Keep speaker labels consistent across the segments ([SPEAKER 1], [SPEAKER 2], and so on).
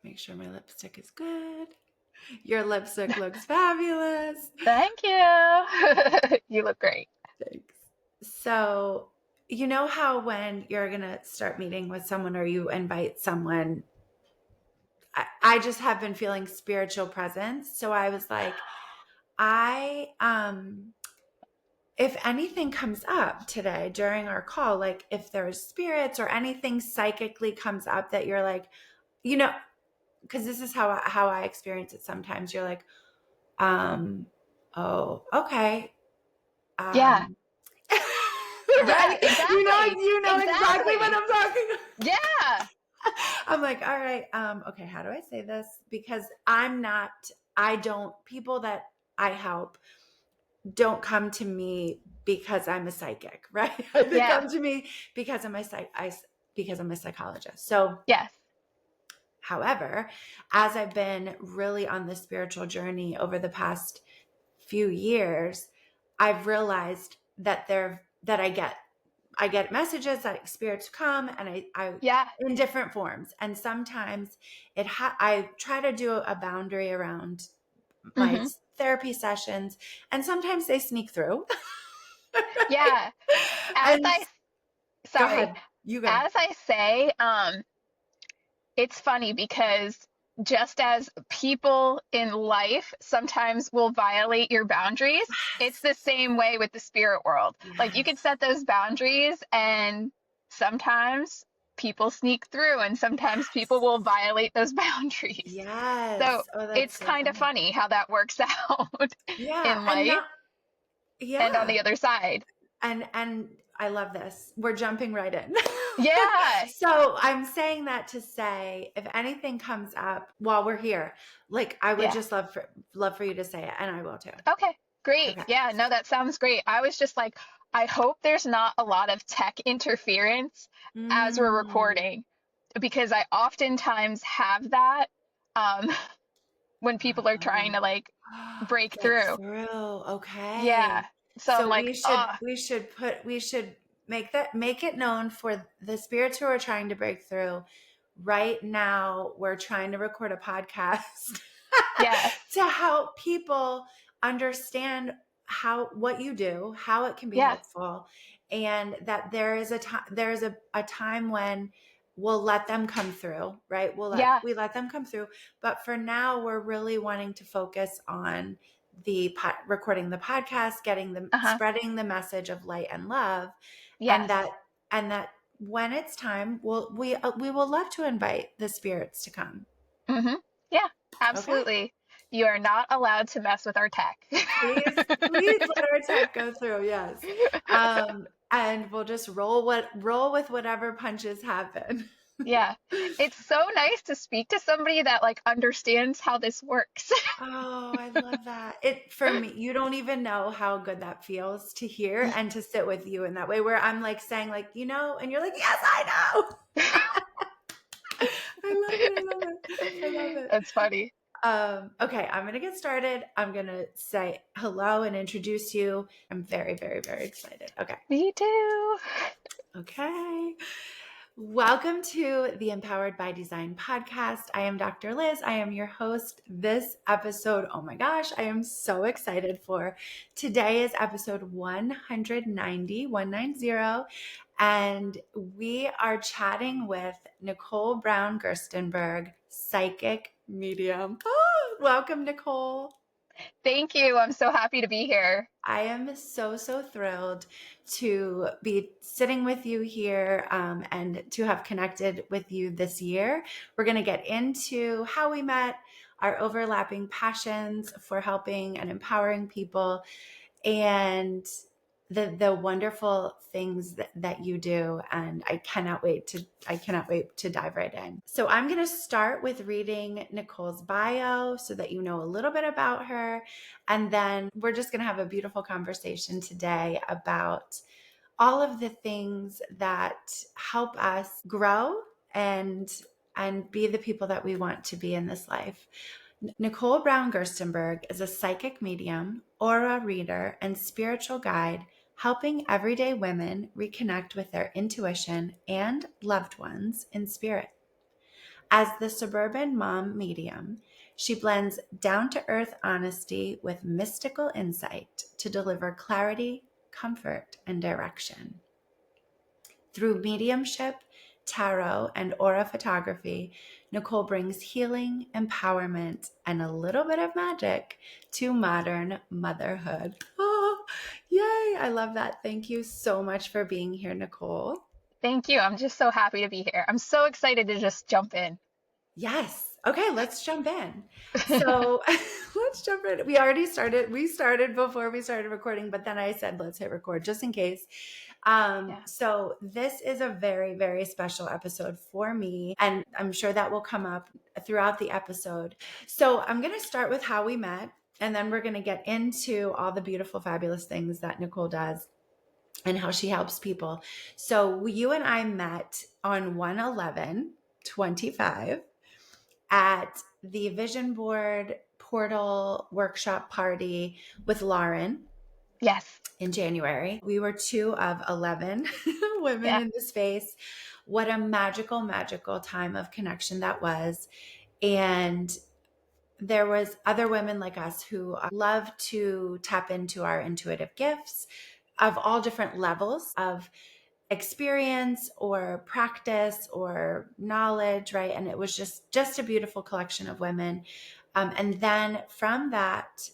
[SPEAKER 1] Make sure my lipstick is good. Your lipstick looks fabulous.
[SPEAKER 2] Thank you. You look great.
[SPEAKER 1] Thanks. So, you know how when you're going to start meeting with someone or you invite someone, I just have been feeling spiritual presence. So I was like, I, if anything comes up today during our call, like if there's spirits or anything psychically comes up that you're like, you know, because this is how I experience it sometimes. You're like, oh, okay.
[SPEAKER 2] Yeah.
[SPEAKER 1] Um,
[SPEAKER 2] Yeah,
[SPEAKER 1] right?
[SPEAKER 2] exactly.
[SPEAKER 1] You know exactly what
[SPEAKER 2] Exactly.
[SPEAKER 1] I'm talking about.
[SPEAKER 2] Yeah.
[SPEAKER 1] I'm like, all right, okay, how do I say this? Because people that I help don't come to me because I'm a psychic, right? They
[SPEAKER 2] Yeah.
[SPEAKER 1] come to me because because I'm a psychologist. So,
[SPEAKER 2] Yes.
[SPEAKER 1] however, as I've been really on the spiritual journey over the past few years, I've realized that I get messages that spirits come and I
[SPEAKER 2] Yeah.
[SPEAKER 1] in different forms. And sometimes I try to do a boundary around my
[SPEAKER 2] Hmm.
[SPEAKER 1] therapy sessions, and sometimes they sneak through. Right?
[SPEAKER 2] Yeah. As
[SPEAKER 1] And
[SPEAKER 2] I,
[SPEAKER 1] go
[SPEAKER 2] sorry,
[SPEAKER 1] ahead, you go.
[SPEAKER 2] as I say, it's funny because just as people in life sometimes will violate your boundaries, it's the same way with the spirit world. Like you
[SPEAKER 1] Yes.
[SPEAKER 2] can set those boundaries and sometimes people sneak through and sometimes people will violate those boundaries. So
[SPEAKER 1] Yes. Oh, that's
[SPEAKER 2] it's
[SPEAKER 1] so
[SPEAKER 2] kind of
[SPEAKER 1] funny.
[SPEAKER 2] funny how that works out
[SPEAKER 1] Yeah.
[SPEAKER 2] in
[SPEAKER 1] And
[SPEAKER 2] life
[SPEAKER 1] not,
[SPEAKER 2] and on
[SPEAKER 1] yeah.
[SPEAKER 2] the other side.
[SPEAKER 1] And I love this. We're jumping right in.
[SPEAKER 2] Yeah.
[SPEAKER 1] So I'm saying that to say, if anything comes up while we're here, like I would
[SPEAKER 2] Yeah.
[SPEAKER 1] just love for you to say it, and I will too.
[SPEAKER 2] Okay, great.
[SPEAKER 1] Okay.
[SPEAKER 2] Yeah, no, that sounds great. I was just like, I hope there's not a lot of tech interference as we're
[SPEAKER 1] Mm.
[SPEAKER 2] recording because I oftentimes have that um, when people are trying
[SPEAKER 1] Oh.
[SPEAKER 2] to like break
[SPEAKER 1] Break
[SPEAKER 2] through.
[SPEAKER 1] through.
[SPEAKER 2] Yeah.
[SPEAKER 1] Okay.
[SPEAKER 2] So I'm
[SPEAKER 1] So
[SPEAKER 2] like, oh,
[SPEAKER 1] we should make it known for the spirits who are trying to break through. Right now, we're trying to record a podcast
[SPEAKER 2] yes,
[SPEAKER 1] to help people understand what you do, how it can be
[SPEAKER 2] yeah,
[SPEAKER 1] helpful, and that there's a time when we'll let them come through, right?
[SPEAKER 2] yeah,
[SPEAKER 1] We let them come through, but for now we're really wanting to focus on recording the podcast,
[SPEAKER 2] uh-huh,
[SPEAKER 1] spreading the message of light and love, and
[SPEAKER 2] yes,
[SPEAKER 1] that when it's time, we will love to invite the spirits to come.
[SPEAKER 2] mm-hmm, yeah,
[SPEAKER 1] Okay.
[SPEAKER 2] absolutely. You are not allowed to mess with our tech.
[SPEAKER 1] Please let our tech go through. Yes. And we'll just roll with whatever punches happen.
[SPEAKER 2] Yeah, it's so nice to speak to somebody that like understands how this works.
[SPEAKER 1] Oh, I love that. For me, you don't even know how good that feels to hear and to sit with you in that way where I'm like saying like, and you're like, yes, I know. I love it. I love it. I love it.
[SPEAKER 2] That's funny.
[SPEAKER 1] Okay, I'm going to get started. I'm going to say hello and introduce you. I'm very, very, very excited. Okay.
[SPEAKER 2] Me too.
[SPEAKER 1] Okay. Welcome to the Empowered by Design podcast. I am Dr. Liz. I am your host. This episode, oh my gosh, I am so excited for. Today is episode 190, 190, and we are chatting with Nicole Brown Gerstenberg, psychic medium. Oh, welcome, Nicole.
[SPEAKER 2] Thank you. I'm so happy to be here.
[SPEAKER 1] I am so, so thrilled to be sitting with you here and to have connected with you this year. We're going to get into how we met, our overlapping passions for helping and empowering people, and the wonderful things that you do. And I cannot wait to dive right in. So I'm going to start with reading Nicole's bio so that you know a little bit about her. And then we're just going to have a beautiful conversation today about all of the things that help us grow and be the people that we want to be in this life. Nicole Brown Gerstenberg is a psychic medium, aura reader, and spiritual guide, helping everyday women reconnect with their intuition and loved ones in spirit. As the Suburban Mom Medium, she blends down to earth honesty with mystical insight to deliver clarity, comfort, and direction. Through mediumship, tarot, and aura photography, Nicole brings healing, empowerment, and a little bit of magic to modern motherhood. Oh, yay! I love that. Thank you so much for being here, Nicole.
[SPEAKER 2] Thank you. I'm just so happy to be here. I'm so excited to just jump in.
[SPEAKER 1] Yes. Okay, let's jump in. So let's jump in. We already started. We started before we started recording, but then I said, let's hit record just in case.
[SPEAKER 2] Yeah.
[SPEAKER 1] So this is a very, very special episode for me, and I'm sure that will come up throughout the episode. So I'm going to start with how we met, and then we're going to get into all the beautiful, fabulous things that Nicole does and how she helps people. So you and I met on 1/11/25 at the Vision Board Portal Workshop Party with Lauren
[SPEAKER 2] Yes.
[SPEAKER 1] in January. We were 2 of 11 women
[SPEAKER 2] Yeah.
[SPEAKER 1] in the space. What a magical, magical time of connection that was. And there was other women like us who love to tap into our intuitive gifts of all different levels of experience or practice or knowledge, right? And it was just a beautiful collection of women. And then from that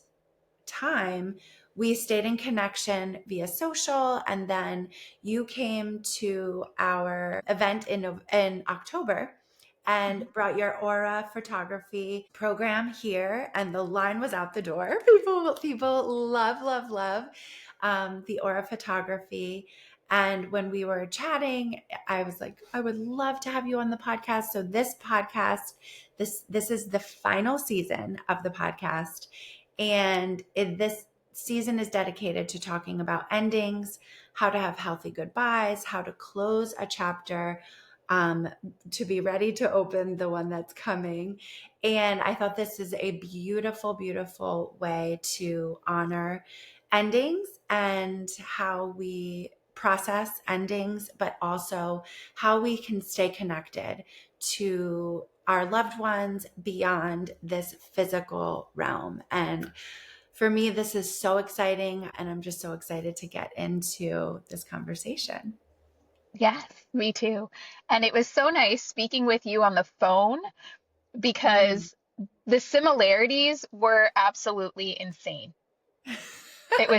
[SPEAKER 1] time, we stayed in connection via social, and then you came to our event in October and
[SPEAKER 2] Mhm.
[SPEAKER 1] brought your aura photography program here, and the line was out the door. People love the aura photography. And when we were chatting, I was like, I would love to have you on the podcast. So this podcast, this is the final season of the podcast, and this season is dedicated to talking about endings, how to have healthy goodbyes, how to close a chapter, to be ready to open the one that's coming. And I thought this is a beautiful, beautiful way to honor endings and how we process endings, but also how we can stay connected to our loved ones beyond this physical realm. And for me, this is so exciting, and I'm just so excited to get into this conversation.
[SPEAKER 2] Yes, me too. And it was so nice speaking with you on the phone
[SPEAKER 1] Mm.
[SPEAKER 2] because the similarities were absolutely insane. It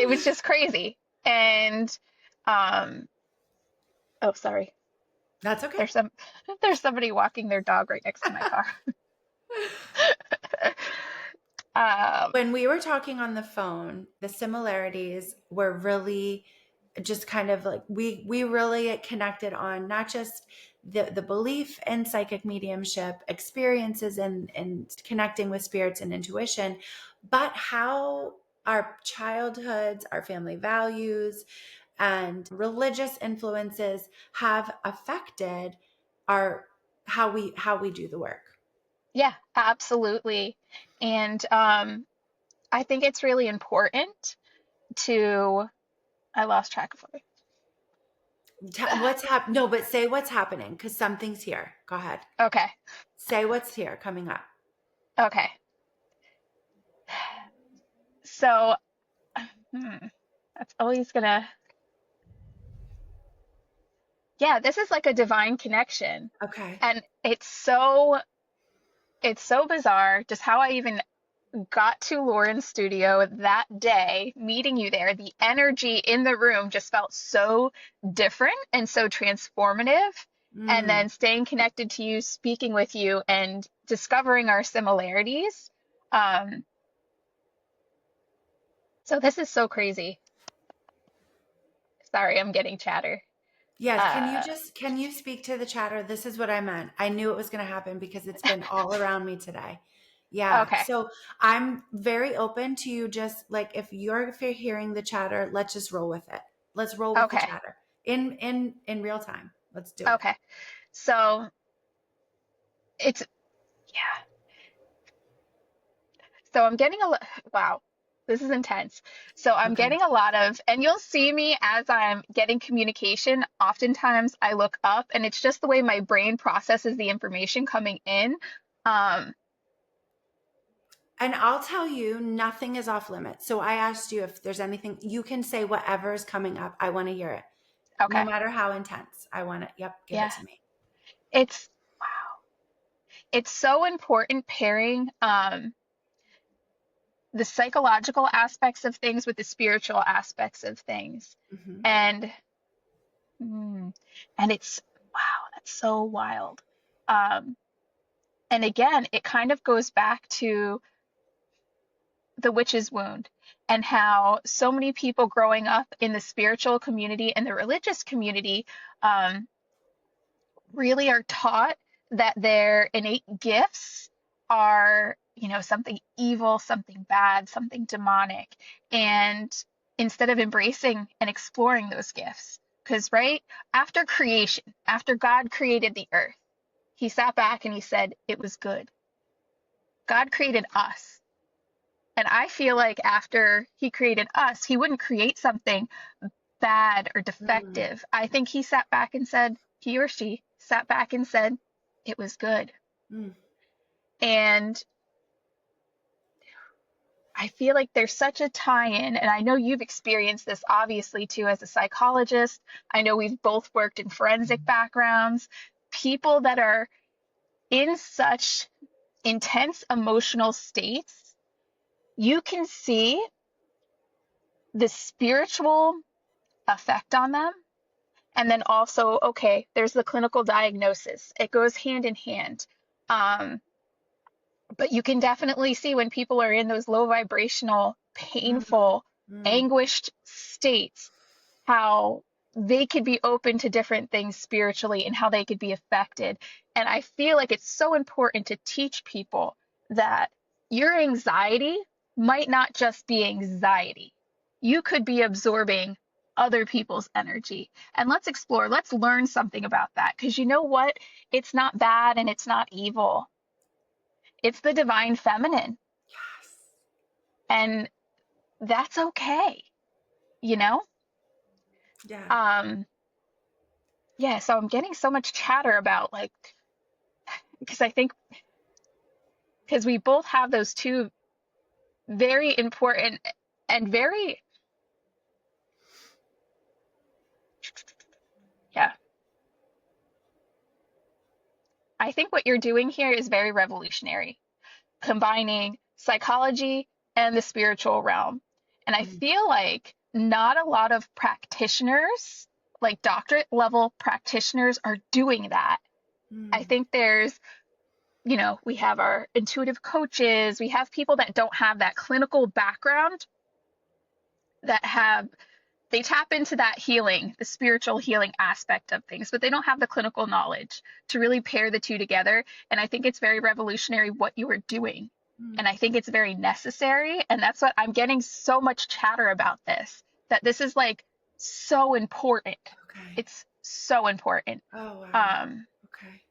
[SPEAKER 2] was just crazy. And um oh, sorry.
[SPEAKER 1] That's okay.
[SPEAKER 2] There's some there's somebody walking their dog right next to my car. Um
[SPEAKER 1] When we were talking on the phone, the similarities were really just kind of like we really connected on not just the belief in psychic mediumship, experiences and connecting with spirits and intuition, but how our childhoods, our family values, and religious influences have affected our how we do the work.
[SPEAKER 2] yeah, absolutely. And I think it's really important to I lost track of what
[SPEAKER 1] What's happening? No, but say what's happening because something's here. Go ahead.
[SPEAKER 2] okay.
[SPEAKER 1] Say what's here coming up.
[SPEAKER 2] Okay. So hmm, that's always gonna yeah, this is like a divine connection.
[SPEAKER 1] Okay.
[SPEAKER 2] And it's so bizarre just how I even got to Lauren's studio that day, meeting you there. The energy in the room just felt so different and so transformative. And
[SPEAKER 1] Mm.
[SPEAKER 2] then staying connected to you, speaking with you, and discovering our similarities. Um, so this is so crazy. Sorry, I'm getting chatter.
[SPEAKER 1] Yes.
[SPEAKER 2] Uh,
[SPEAKER 1] Can you speak to the chatter? This is what I meant. I knew it was going to happen because it's been all around me today. Yeah.
[SPEAKER 2] okay,
[SPEAKER 1] So I'm very open to you. Just like if you're hearing the chatter, let's just roll with it. Let's roll with the
[SPEAKER 2] okay,
[SPEAKER 1] chatter in real time. Let's do it.
[SPEAKER 2] okay. So it's yeah. So I'm getting wow. This is intense. So I'm
[SPEAKER 1] Okay.
[SPEAKER 2] getting a lot of, and you'll see me as I'm getting communication. Oftentimes I look up and it's just the way my brain processes the information coming in. Um,
[SPEAKER 1] And I'll tell you, nothing is off limits. So I asked you if there's anything, you can say whatever is coming up. I want to hear it. No
[SPEAKER 2] okay.
[SPEAKER 1] matter how intense. I want it. Yep. Give it
[SPEAKER 2] Yeah.
[SPEAKER 1] to me.
[SPEAKER 2] It's, it's so important pairing, the psychological aspects of things with the spiritual aspects of things.
[SPEAKER 1] Hmm.
[SPEAKER 2] And, mm, and it's, wow, that's so wild. Um, and again, it kind of goes back to the witch's wound and how so many people growing up in the spiritual community and the religious community um, really are taught that their innate gifts are, you know, something evil, something bad, something demonic. And instead of embracing and exploring those gifts, because, right, after creation, after God created the earth, he sat back and he said, it was good. God created us. And I feel like after he created us, he wouldn't create something bad or
[SPEAKER 1] Mm,
[SPEAKER 2] defective. I think he sat back and said, he or she sat back and said, it was good.
[SPEAKER 1] mm,
[SPEAKER 2] And I feel like there's such a tie-in, and I know you've experienced this obviously too as a psychologist. I know we've both worked in forensic backgrounds. People that are in such intense emotional states, you can see the spiritual effect on them. And then also, okay, there's the clinical diagnosis. It goes hand in hand. Um, but you can definitely see when people are in those low vibrational,
[SPEAKER 1] mm,
[SPEAKER 2] painful,
[SPEAKER 1] mm.
[SPEAKER 2] anguished states, how they could be open to different things spiritually and how they could be affected. And I feel like it's so important to teach people that your anxiety might not just be anxiety. You could be absorbing other people's energy. And let's explore, let's learn something about that. Because you know what? It's not bad and it's not evil. It's the divine feminine.
[SPEAKER 1] Yes.
[SPEAKER 2] And that's okay, you know?
[SPEAKER 1] Yeah.
[SPEAKER 2] Um, yeah, so I'm getting so much chatter about like, because I think, because we both have those two very important and very, yeah, I think what you're doing here is very revolutionary, combining psychology and the spiritual realm. And I
[SPEAKER 1] Mm,
[SPEAKER 2] feel like not a lot of practitioners, like doctorate level practitioners, are doing that. I
[SPEAKER 1] mm,
[SPEAKER 2] think there's, you know, we have our intuitive coaches, we have people that don't have that clinical background that have they tap into that healing, the spiritual healing aspect of things, but they don't have the clinical knowledge to really pair the two together. And I think it's very revolutionary what you are doing.
[SPEAKER 1] mm.
[SPEAKER 2] And I think it's very necessary. And that's what I'm getting so much chatter about this, that this is like so important.
[SPEAKER 1] Okay.
[SPEAKER 2] It's so important.
[SPEAKER 1] Oh, wow.
[SPEAKER 2] Um,
[SPEAKER 1] Okay.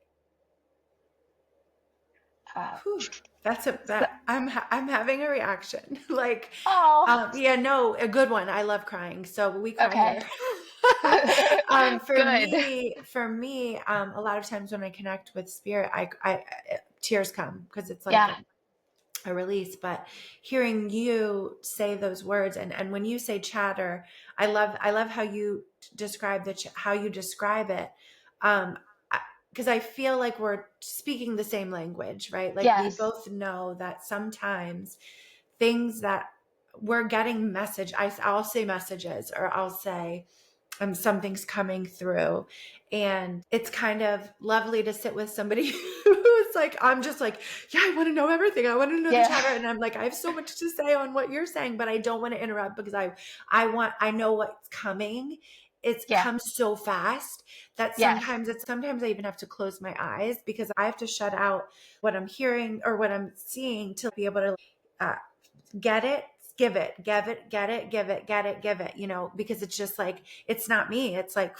[SPEAKER 2] uh,
[SPEAKER 1] Whew. That's a
[SPEAKER 2] so,
[SPEAKER 1] that I'm having a reaction. Like,
[SPEAKER 2] oh,
[SPEAKER 1] yeah, no, a good one. I love crying, so we cry
[SPEAKER 2] okay.
[SPEAKER 1] here.
[SPEAKER 2] Good.
[SPEAKER 1] For me, a lot of times when I connect with spirit, tears come because it's like
[SPEAKER 2] Yeah.
[SPEAKER 1] a release. But hearing you say those words, and when you say chatter, I love how you describe how you describe it. Um, because I feel like we're speaking the same language, right? Like we
[SPEAKER 2] Yes.
[SPEAKER 1] both know that sometimes things that we're getting I'll say messages, or I'll say something's coming through, and it's kind of lovely to sit with somebody who's like, I'm just like, yeah, I want to know everything, I want to know the
[SPEAKER 2] Yeah.
[SPEAKER 1] chatter, and I'm like, I have so much to say on what you're saying, but I don't want to interrupt because I know what's coming. It
[SPEAKER 2] Yeah.
[SPEAKER 1] comes so fast that
[SPEAKER 2] Yes.
[SPEAKER 1] sometimes I even have to close my eyes because I have to shut out what I'm hearing or what I'm seeing to be able to uh, get it, give it, give it, get it, give it, get it, give it, because it's just like, it's not me. It's like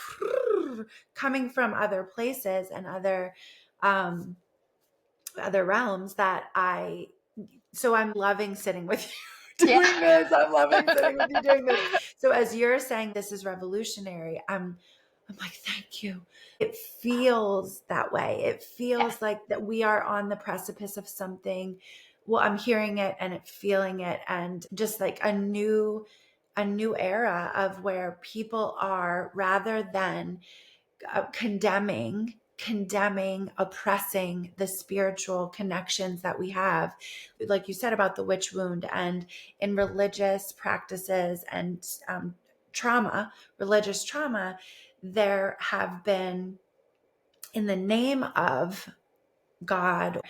[SPEAKER 1] coming from other places and um, other realms so I'm loving sitting with you
[SPEAKER 2] Yeah.
[SPEAKER 1] doing this. I'm loving sitting with you doing this. So as you're saying this is revolutionary, I'm like, thank you. It feels that way. It
[SPEAKER 2] Yes.
[SPEAKER 1] feels like that we are on the precipice of something. Well, I'm hearing it and feeling it, and just like a new era of where people are, rather than condemning, oppressing the spiritual connections that we have, like you said about the witch wound, and in religious practices and religious trauma, there have been, in the name of God,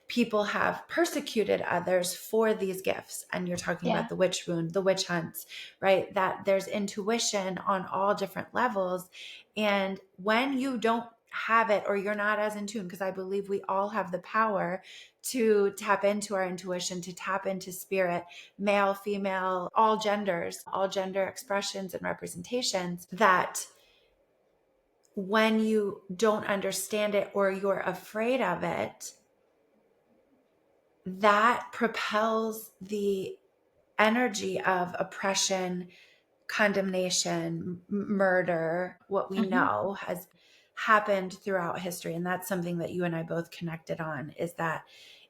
[SPEAKER 1] people have persecuted others for these gifts. And you're talking
[SPEAKER 2] Yeah.
[SPEAKER 1] about the witch wound, the witch hunts, right? That there's intuition on all different levels. And when you don't have it, or you're not as in tune, because I believe we all have the power to tap into our intuition, to tap into spirit, male, female, all genders, all gender expressions and representations, that when you don't understand it or you're afraid of it, that propels the energy of oppression, condemnation, murder, what we
[SPEAKER 2] Hmm.
[SPEAKER 1] know has happened throughout history. And that's something that you and I both connected on, is that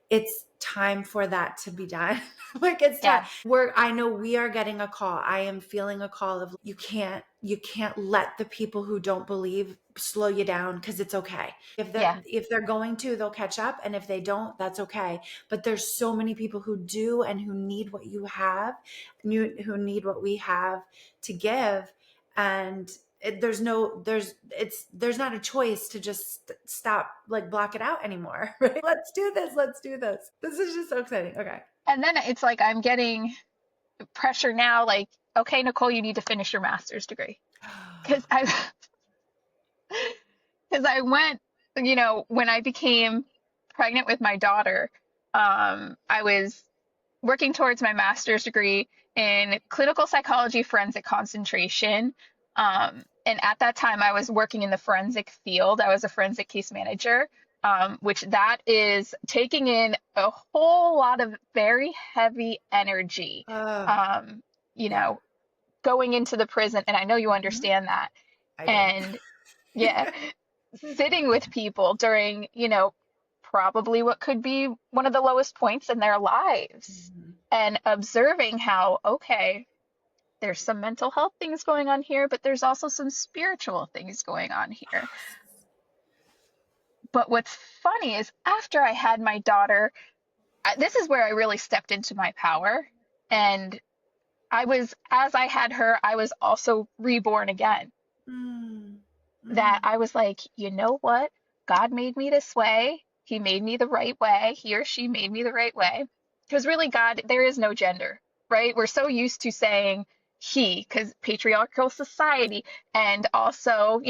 [SPEAKER 1] it's time for that to be done. Like, it's time.
[SPEAKER 2] Yes.
[SPEAKER 1] I know we are getting a call. I am feeling a call of, you can't let the people who don't believe slow you down, because it's okay.
[SPEAKER 2] Yeah.
[SPEAKER 1] If they're going to, they'll catch up. And if they don't, that's okay. But there's so many people who do, and who need what you have, who need what we have to give. And there's not a choice to just stop, like block it out anymore. Right? Let's do this. This is just so exciting. Okay.
[SPEAKER 2] And then it's like I'm getting pressure now, like, okay, Nicole, you need to finish your master's degree. Because I went, when I became pregnant with my daughter, I was working towards my master's degree in clinical psychology, forensic concentration. And at that time, I was working in the forensic field. I was a forensic case manager, which that is taking in a whole lot of very heavy energy,
[SPEAKER 1] uh,
[SPEAKER 2] um, you
[SPEAKER 1] yeah.
[SPEAKER 2] know, going into the prison. And I know you
[SPEAKER 1] Mhm.
[SPEAKER 2] understand that.
[SPEAKER 1] I do.
[SPEAKER 2] And yeah, sitting with people during, probably what could be one of the lowest points in their lives,
[SPEAKER 1] Mhm.
[SPEAKER 2] and observing how, okay, there's some mental health things going on here, but there's also some spiritual things going on here. But what's funny is after I had my daughter, this is where I really stepped into my power. And as I had her, I was also reborn again.
[SPEAKER 1] Mm.
[SPEAKER 2] That
[SPEAKER 1] Mm.
[SPEAKER 2] I was like, you know what? God made me this way. He made me the right way. He or she made me the right way. Because really, God, there is no gender, right? We're so used to saying he, because patriarchal society. And also,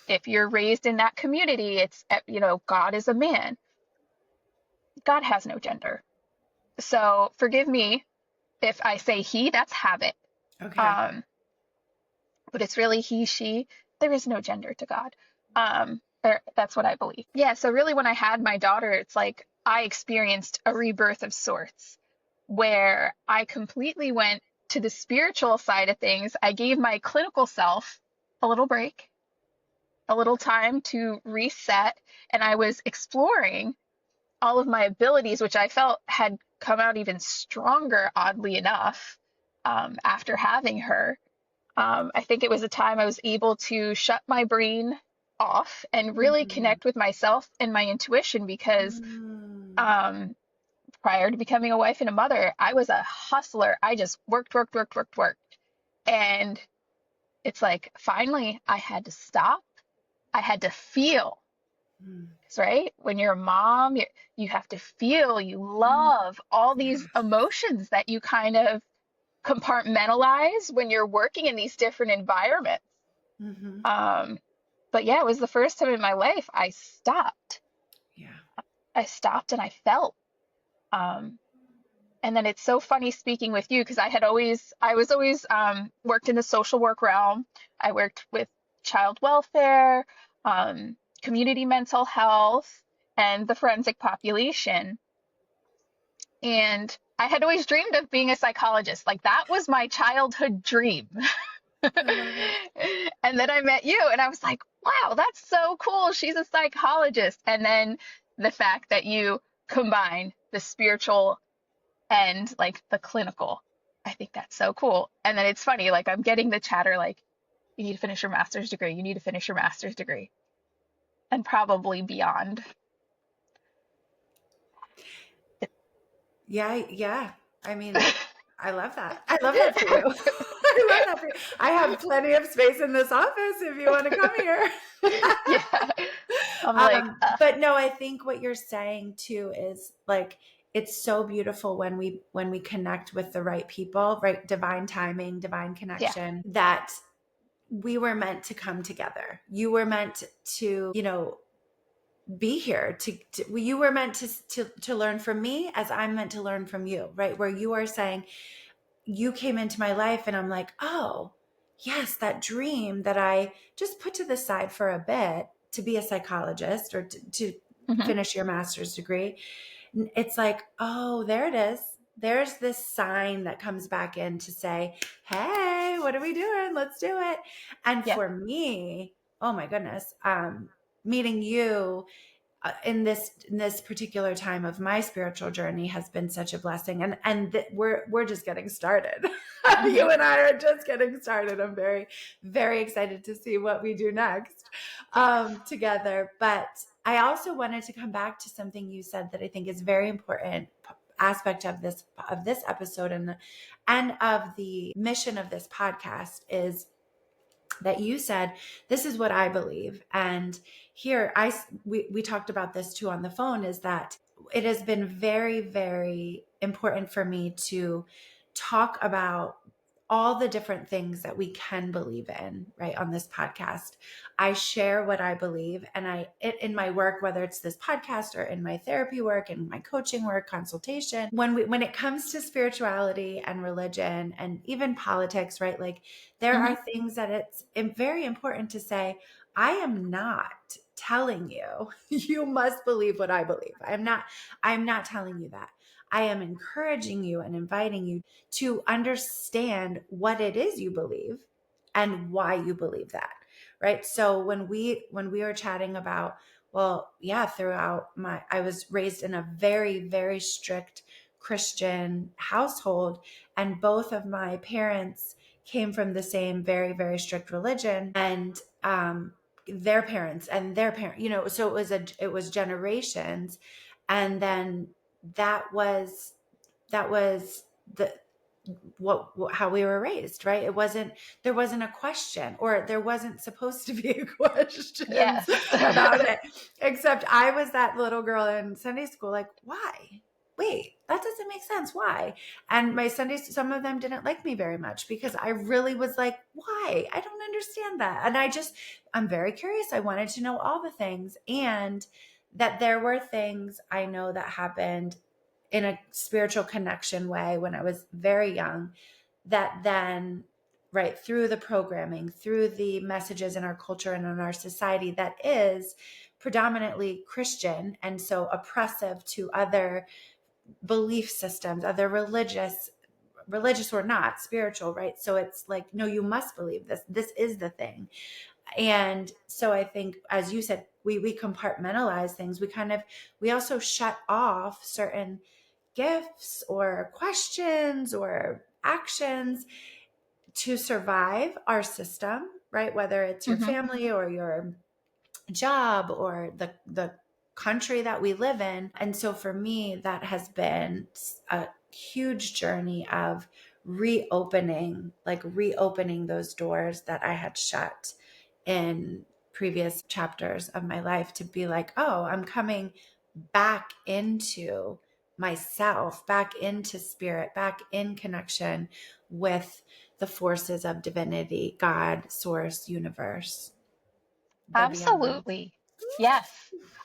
[SPEAKER 2] if you're raised in that community, it's, God is a man. God has no gender. So forgive me if I say he, that's habit.
[SPEAKER 1] Okay.
[SPEAKER 2] Um, but it's really he, she. There is no gender to God. That's what I believe. Yeah, so really when I had my daughter, it's like I experienced a rebirth of sorts where I completely went to the spiritual side of things. I gave my clinical self a little break, a little time to reset, and I was exploring all of my abilities, which I felt had come out even stronger, oddly enough, after having her. I think it was a time I was able to shut my brain off and really
[SPEAKER 1] Mhm.
[SPEAKER 2] connect with myself and my intuition because
[SPEAKER 1] Mm.
[SPEAKER 2] um, prior to becoming a wife and a mother, I was a hustler. I just worked, worked, worked, worked, worked. And it's like finally I had to stop. I had to feel.
[SPEAKER 1] Mm.
[SPEAKER 2] 'Cause, right? When you're a mom, you have to feel, you
[SPEAKER 1] Mm.
[SPEAKER 2] love all these
[SPEAKER 1] Yes.
[SPEAKER 2] emotions that you kind of compartmentalize when you're working in these different environments.
[SPEAKER 1] Mhm.
[SPEAKER 2] Um, but yeah, it was the first time in my life I stopped.
[SPEAKER 1] Yeah.
[SPEAKER 2] I stopped and I felt. Um, and then it's so funny speaking with you because I was always worked in the social work realm. I worked with child welfare, community mental health, and the forensic population. And I had always dreamed of being a psychologist. Like that was my childhood dream.
[SPEAKER 1] I love it.
[SPEAKER 2] And then I met you and I was like, wow, that's so cool. She's a psychologist. And then the fact that you combine the spiritual and like the clinical, I think that's so cool. And then it's funny, like I'm getting the chatter like, you need to finish your master's degree. You need to finish your master's degree and probably beyond.
[SPEAKER 1] Yeah, yeah. I mean, I love that. I love that for you. I love that for you. I have plenty of space in this office if you want to come here.
[SPEAKER 2] Yeah. I'm like,
[SPEAKER 1] But no, I think what you're saying too is like it's so beautiful when we connect with the right people, right? Divine timing, divine
[SPEAKER 2] yeah.
[SPEAKER 1] connection, that we were meant to come together. You were meant to, be here you were meant to learn from me as I'm meant to learn from you, right? Where you are saying you came into my life and I'm like, oh yes, that dream that I just put to the side for a bit to be a psychologist or to
[SPEAKER 2] Hmm.
[SPEAKER 1] finish your master's degree. It's like, oh, there it is. There's this sign that comes back in to say, hey, what are we doing? Let's do it. And
[SPEAKER 2] Yeah.
[SPEAKER 1] for me, oh my goodness, meeting you in this particular time of my spiritual journey has been such a blessing, and we're just getting started.
[SPEAKER 2] Hmm.
[SPEAKER 1] You and I are just getting started. I'm very, very excited to see what we do next
[SPEAKER 2] Yes.
[SPEAKER 1] together. But I also wanted to come back to something you said that I think is very important aspect of this episode and of the mission of this podcast is that you said, this is what I believe. And here we talked about this too on the phone, is that it has been very, very important for me to talk about all the different things that we can believe in, right? On this podcast, I share what I believe, and in my work, whether it's this podcast or in my therapy work and my coaching work, consultation, when it comes to spirituality and religion and even politics, right? Like there
[SPEAKER 2] Hmm.
[SPEAKER 1] are things that it's very important to say, I am not telling you, you must believe what I believe. I'm not telling you that. I am encouraging you and inviting you to understand what it is you believe and why you believe that. Right. So when we were chatting about, well, yeah, I was raised in a very, very strict Christian household, and both of my parents came from the same very, very strict religion, and their parents and their parent, so it was generations. And then that was the how we were raised, right? There wasn't a question, or there wasn't supposed to be questions
[SPEAKER 2] Yes.
[SPEAKER 1] about it, except I was that little girl in Sunday school, like, why? Wait, that doesn't make sense. Why? And my Sundays, some of them didn't like me very much because I really was like, why? I don't understand that. And I'm very curious. I wanted to know all the things, and that there were things I know that happened in a spiritual connection way when I was very young, that then, right, through the programming, through the messages in our culture and in our society that is predominantly Christian and so oppressive to other belief systems, other religious or not, spiritual, right? So it's like, no, you must believe this. This is the thing. And so I think, as you said, we compartmentalize things. We also shut off certain gifts or questions or actions to survive our system, right? Whether it's your
[SPEAKER 2] Hmm.
[SPEAKER 1] family or your job or the country that we live in. And so for me, that has been a huge journey of reopening those doors that I had shut in previous chapters of my life, to be like, oh, I'm coming back into myself, back into spirit, back in connection with the forces of divinity, God, source, universe, the beyond.
[SPEAKER 2] Absolutely. Yes.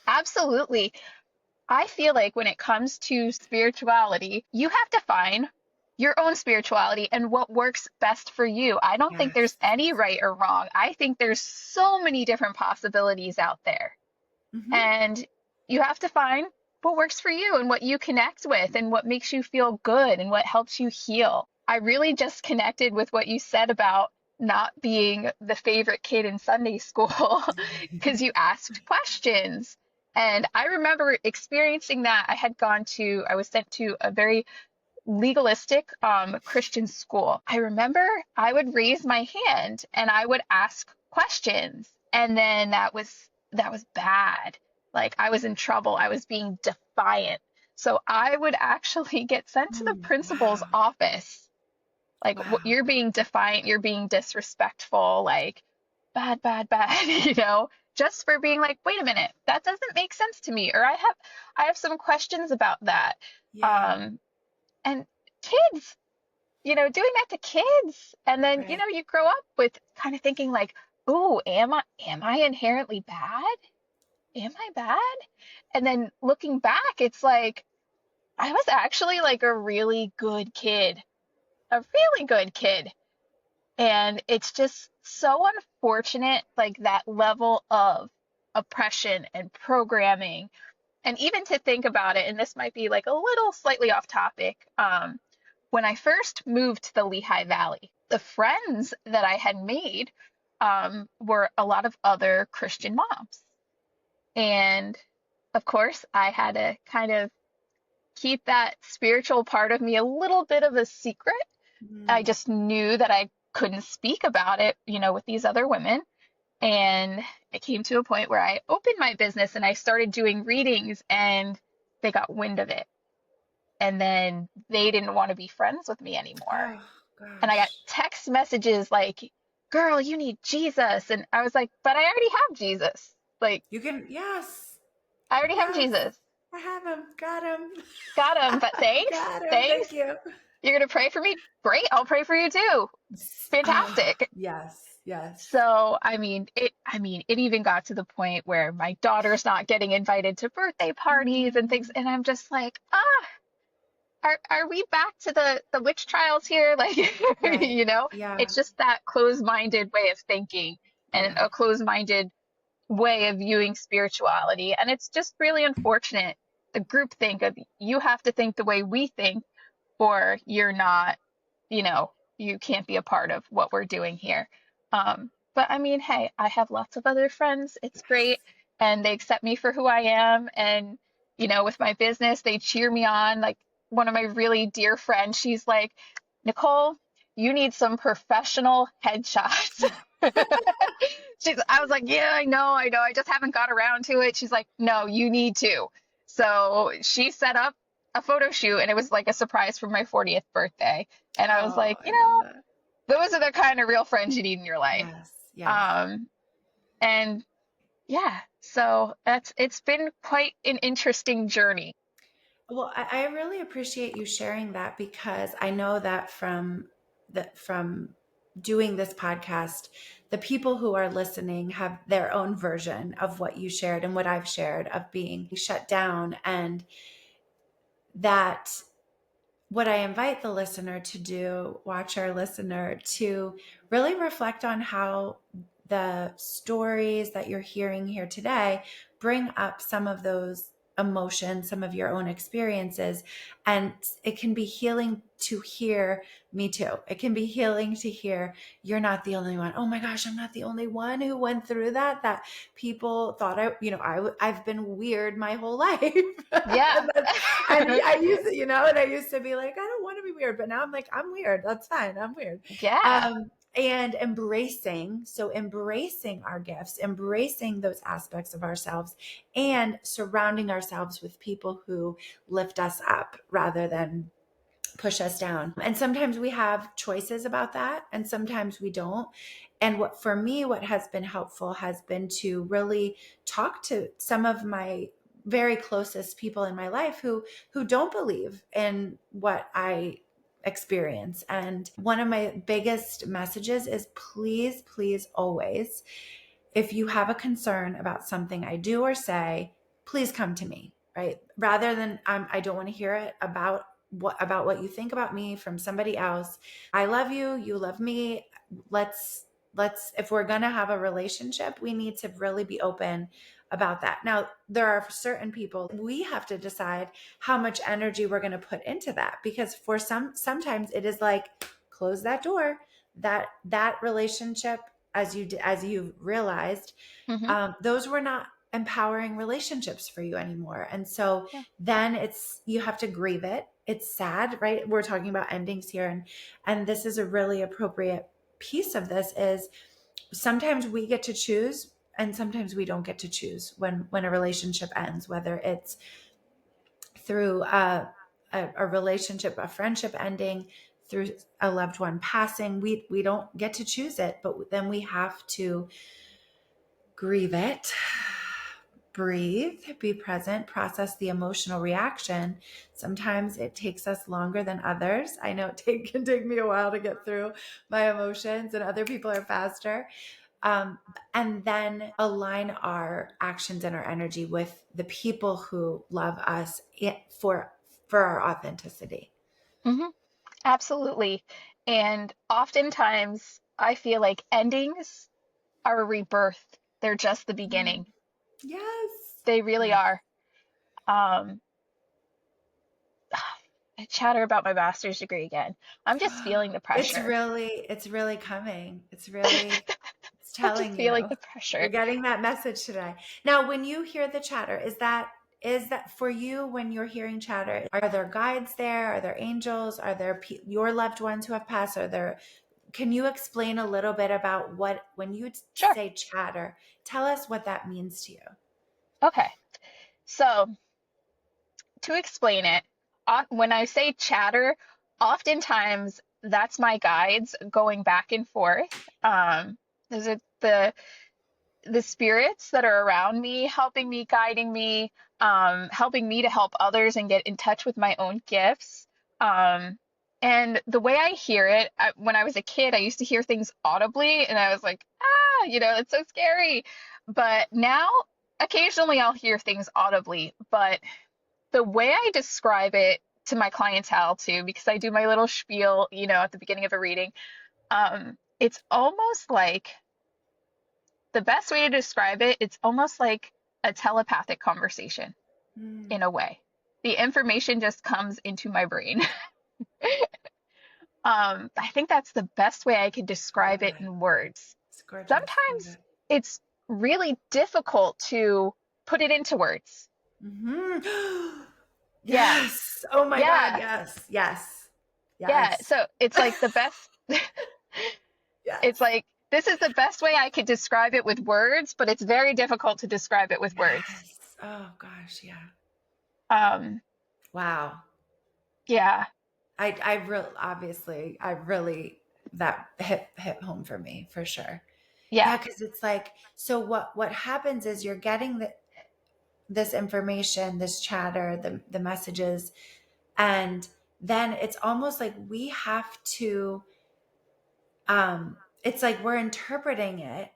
[SPEAKER 2] Absolutely. I feel like when it comes to spirituality, you have to find your own spirituality and what works best for you. I don't think
[SPEAKER 1] Yes.
[SPEAKER 2] there's any right or wrong. I think there's so many different possibilities out there.
[SPEAKER 1] Hmm.
[SPEAKER 2] And you have to find what works for you and what you connect with and what makes you feel good and what helps you heal. I really just connected with what you said about not being the favorite kid in Sunday school because you asked questions. And I remember experiencing that. I was sent to a very legalistic Christian school. I remember I would raise my hand and I would ask questions, and then that was bad. Like I was in trouble. I was being defiant. So I would actually get sent to the principal's
[SPEAKER 1] Wow.
[SPEAKER 2] office. Like
[SPEAKER 1] Wow.
[SPEAKER 2] you're being defiant, you're being disrespectful, like bad, bad, bad, just for being like, wait a minute, that doesn't make sense to me, or I have some questions about that.
[SPEAKER 1] Yeah.
[SPEAKER 2] Um, and kids, doing that to kids. And then,
[SPEAKER 1] Right.
[SPEAKER 2] you grow up with kind of thinking like, "Oh, am I inherently bad? Am I bad?" And then looking back, it's like I was actually like a really good kid, a really good kid. And it's just so unfortunate, like that level of oppression and programming. And even to think about it, and this might be like a little slightly off topic, when I first moved to the Lehigh Valley, the friends that I had made were a lot of other Christian moms. And of course, I had to kind of keep that spiritual part of me a little bit of a secret. I
[SPEAKER 1] Mm.
[SPEAKER 2] just knew that I couldn't speak about it, with these other women. And it came to a point where I opened my business and I started doing readings, and they got wind of it. And then they didn't want to be friends with me anymore.
[SPEAKER 1] Oh
[SPEAKER 2] And I got
[SPEAKER 1] gosh.
[SPEAKER 2] text messages like, "Girl, you need Jesus." And I was like, "But I already have Jesus. Like,
[SPEAKER 1] You can, yes.
[SPEAKER 2] I already have
[SPEAKER 1] Yes.
[SPEAKER 2] Jesus.
[SPEAKER 1] I have him. Got him.
[SPEAKER 2] Got him. But thanks.
[SPEAKER 1] Got him.
[SPEAKER 2] Thanks.
[SPEAKER 1] Thank you.
[SPEAKER 2] You're going to pray for me? Great. I'll pray for you too.
[SPEAKER 1] Oh,
[SPEAKER 2] Fantastic."
[SPEAKER 1] yes. Yes.
[SPEAKER 2] So, it even got to the point where my daughter's not getting invited to birthday parties and things.
[SPEAKER 1] Mm.
[SPEAKER 2] And I'm just like, are we back to the witch trials here? Like,
[SPEAKER 1] Right. Yeah.
[SPEAKER 2] it's just that closed-minded way of thinking and
[SPEAKER 1] Yeah.
[SPEAKER 2] a closed-minded way of viewing spirituality. And it's just really unfortunate. The group think of you have to think the way we think, or you're not, you know, you can't be a part of what we're doing here. But I mean, hey, I have lots of other friends. It's great. And they accept me for who I am. And, with my business, they cheer me on. Like one of my really dear friends, she's like, "Nicole, you need some professional headshots." I was like, "Yeah, I know. I just haven't got around to it." She's like, "No, you need to." So she set up a photo shoot, and it was like a surprise for my 40th birthday. And I was
[SPEAKER 1] Oh,
[SPEAKER 2] like,
[SPEAKER 1] I love that.
[SPEAKER 2] those are the kind of real friends you need in your life.
[SPEAKER 1] Yes. Yes.
[SPEAKER 2] Um, and yeah, so it's been quite an interesting journey.
[SPEAKER 1] Well, I really appreciate you sharing that because I know that from doing this podcast, the people who are listening have their own version of what you shared and what I've shared of being shut down, and that what I invite the listener to do, watch our listener, to really reflect on how the stories that you're hearing here today bring up some of those emotions, some of your own experiences. And it can be healing to hear, me too. It can be healing to hear you're not the only one. Oh my gosh, I'm not the only one who went through that. That people thought I've been weird my whole life.
[SPEAKER 2] Yeah.
[SPEAKER 1] And I used to, and I used to be like, I don't want to be weird, but now I'm like, I'm weird. That's fine. I'm weird.
[SPEAKER 2] Yeah.
[SPEAKER 1] And embracing our gifts, embracing those aspects of ourselves, and surrounding ourselves with people who lift us up rather than push us down. And sometimes we have choices about that, and sometimes we don't. And what has been helpful has been to really talk to some of my very closest people in my life who don't believe in what I experience. And one of my biggest messages is, please, please, always, if you have a concern about something I do or say, please come to me, right? Rather than I don't want to hear it about what you think about me from somebody else. I love you, you love me. Let's if we're going to have a relationship, we need to really be open about that. Now, there are certain people, we have to decide how much energy we're going to put into that, because for sometimes it is like, close that door. That relationship, as you realized,
[SPEAKER 2] Hmm.
[SPEAKER 1] those were not empowering relationships for you anymore. And so
[SPEAKER 2] Yeah.
[SPEAKER 1] then you have to grieve it. It's sad, right? We're talking about endings here. And this is a really appropriate piece of this is sometimes we get to choose and sometimes we don't get to choose when a relationship ends, whether it's through a relationship, a friendship ending, through a loved one passing. We don't get to choose it, but then we have to grieve it, breathe, be present, process the emotional reaction. Sometimes it takes us longer than others. I know it can take me a while to get through my emotions, and other people are faster. Um, and then align our actions and our energy with the people who love us for our authenticity.
[SPEAKER 2] Hmm. Absolutely. And oftentimes I feel like endings are a rebirth. They're just the
[SPEAKER 1] Mm.
[SPEAKER 2] beginning.
[SPEAKER 1] Yes.
[SPEAKER 2] They really
[SPEAKER 1] Yes.
[SPEAKER 2] are. Um, I chatter about my master's degree again. I'm just feeling the pressure.
[SPEAKER 1] It's really coming. It's
[SPEAKER 2] I'm just
[SPEAKER 1] telling you.
[SPEAKER 2] feeling the
[SPEAKER 1] You're
[SPEAKER 2] pressure.
[SPEAKER 1] getting that message today. Now, when you hear the chatter, is that for you when you're hearing chatter? Are there guides there? Are there angels? Are there your loved ones who have passed? Can you explain a little bit about when you
[SPEAKER 2] Sure.
[SPEAKER 1] say chatter, tell us what that means to you?
[SPEAKER 2] Okay. So to explain it, when I say chatter, oftentimes that's my guides going back and forth. Those are the spirits that are around me, helping me, guiding me, helping me to help others and get in touch with my own gifts. Um, and the way I hear it, when I was a kid, I used to hear things audibly, and I was like, ah, it's so scary. But now, occasionally, I'll hear things audibly. But the way I describe it to my clientele too, because I do my little spiel, at the beginning of a reading, it's almost like the best way to describe it, it's almost like a telepathic conversation
[SPEAKER 1] Mm,
[SPEAKER 2] in a way. The information just comes into my brain. I think that's the best way I could describe
[SPEAKER 1] love
[SPEAKER 2] it
[SPEAKER 1] it.
[SPEAKER 2] in words.
[SPEAKER 1] It's gorgeous. Love
[SPEAKER 2] Sometimes
[SPEAKER 1] it.
[SPEAKER 2] it's really difficult to put it into words.
[SPEAKER 1] Hmm.
[SPEAKER 2] Yeah,
[SPEAKER 1] Yes. Oh my God.
[SPEAKER 2] yeah,
[SPEAKER 1] Yes. Yes.
[SPEAKER 2] yeah.
[SPEAKER 1] Yes.
[SPEAKER 2] So it's like the best, it's
[SPEAKER 1] Yes.
[SPEAKER 2] like this is the best way I could describe it with words, but it's very difficult to describe it with words.
[SPEAKER 1] Yes. Oh gosh. Yeah.
[SPEAKER 2] Um,
[SPEAKER 1] Wow.
[SPEAKER 2] yeah,
[SPEAKER 1] I really, that hit home for me for sure.
[SPEAKER 2] yeah,
[SPEAKER 1] Yeah. Cause it's like, so what happens is you're getting this information, this chatter, the messages, and then it's almost like we have to, it's like we're interpreting it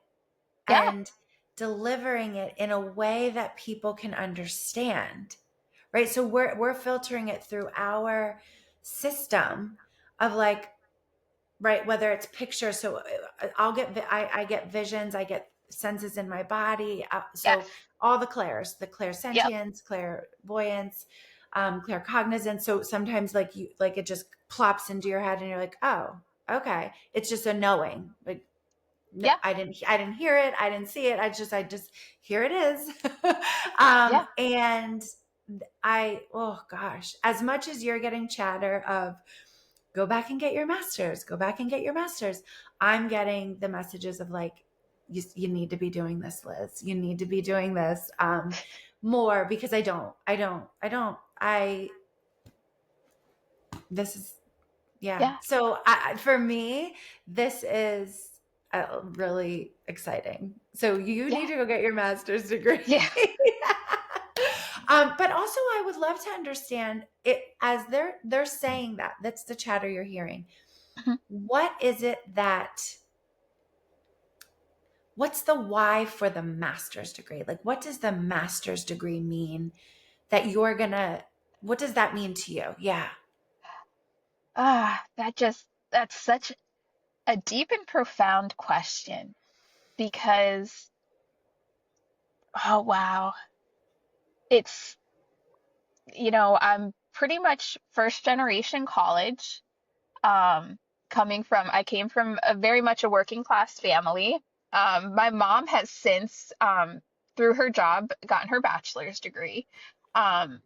[SPEAKER 2] yeah,
[SPEAKER 1] and delivering it in a way that people can understand, right? So we're filtering it through our system of like, right, whether it's pictures. So I get visions, I get senses in my body, so
[SPEAKER 2] yes,
[SPEAKER 1] all the clairs, the
[SPEAKER 2] yep,
[SPEAKER 1] clairsentience, clairvoyance, claircognizance. So sometimes like it just plops into your head and you're like, oh, okay, it's just a knowing, like, no,
[SPEAKER 2] yeah,
[SPEAKER 1] I didn't hear it. I didn't see it. I just, here it is.
[SPEAKER 2] yeah,
[SPEAKER 1] And oh gosh, as much as you're getting chatter of go back and get your master's, go back and get your master's, I'm getting the messages of like, you need to be doing this, Liz. You need to be doing this, more, because this is, yeah.
[SPEAKER 2] yeah,
[SPEAKER 1] So for me, this is really exciting. So you
[SPEAKER 2] yeah,
[SPEAKER 1] need to go get your master's degree.
[SPEAKER 2] yeah.
[SPEAKER 1] But also, I would love to understand it as they're saying that. That's the chatter you're hearing.
[SPEAKER 2] Mhm.
[SPEAKER 1] What is it that? What's the why for the master's degree? Like, what does the master's degree mean that you're gonna? What does that mean to you? Yeah.
[SPEAKER 2] Ah, that's such. a deep and profound question because, oh, wow. It's, I'm pretty much first generation college. Um, I came from a very much a working class family. My mom has since, through her job, gotten her bachelor's degree. Um,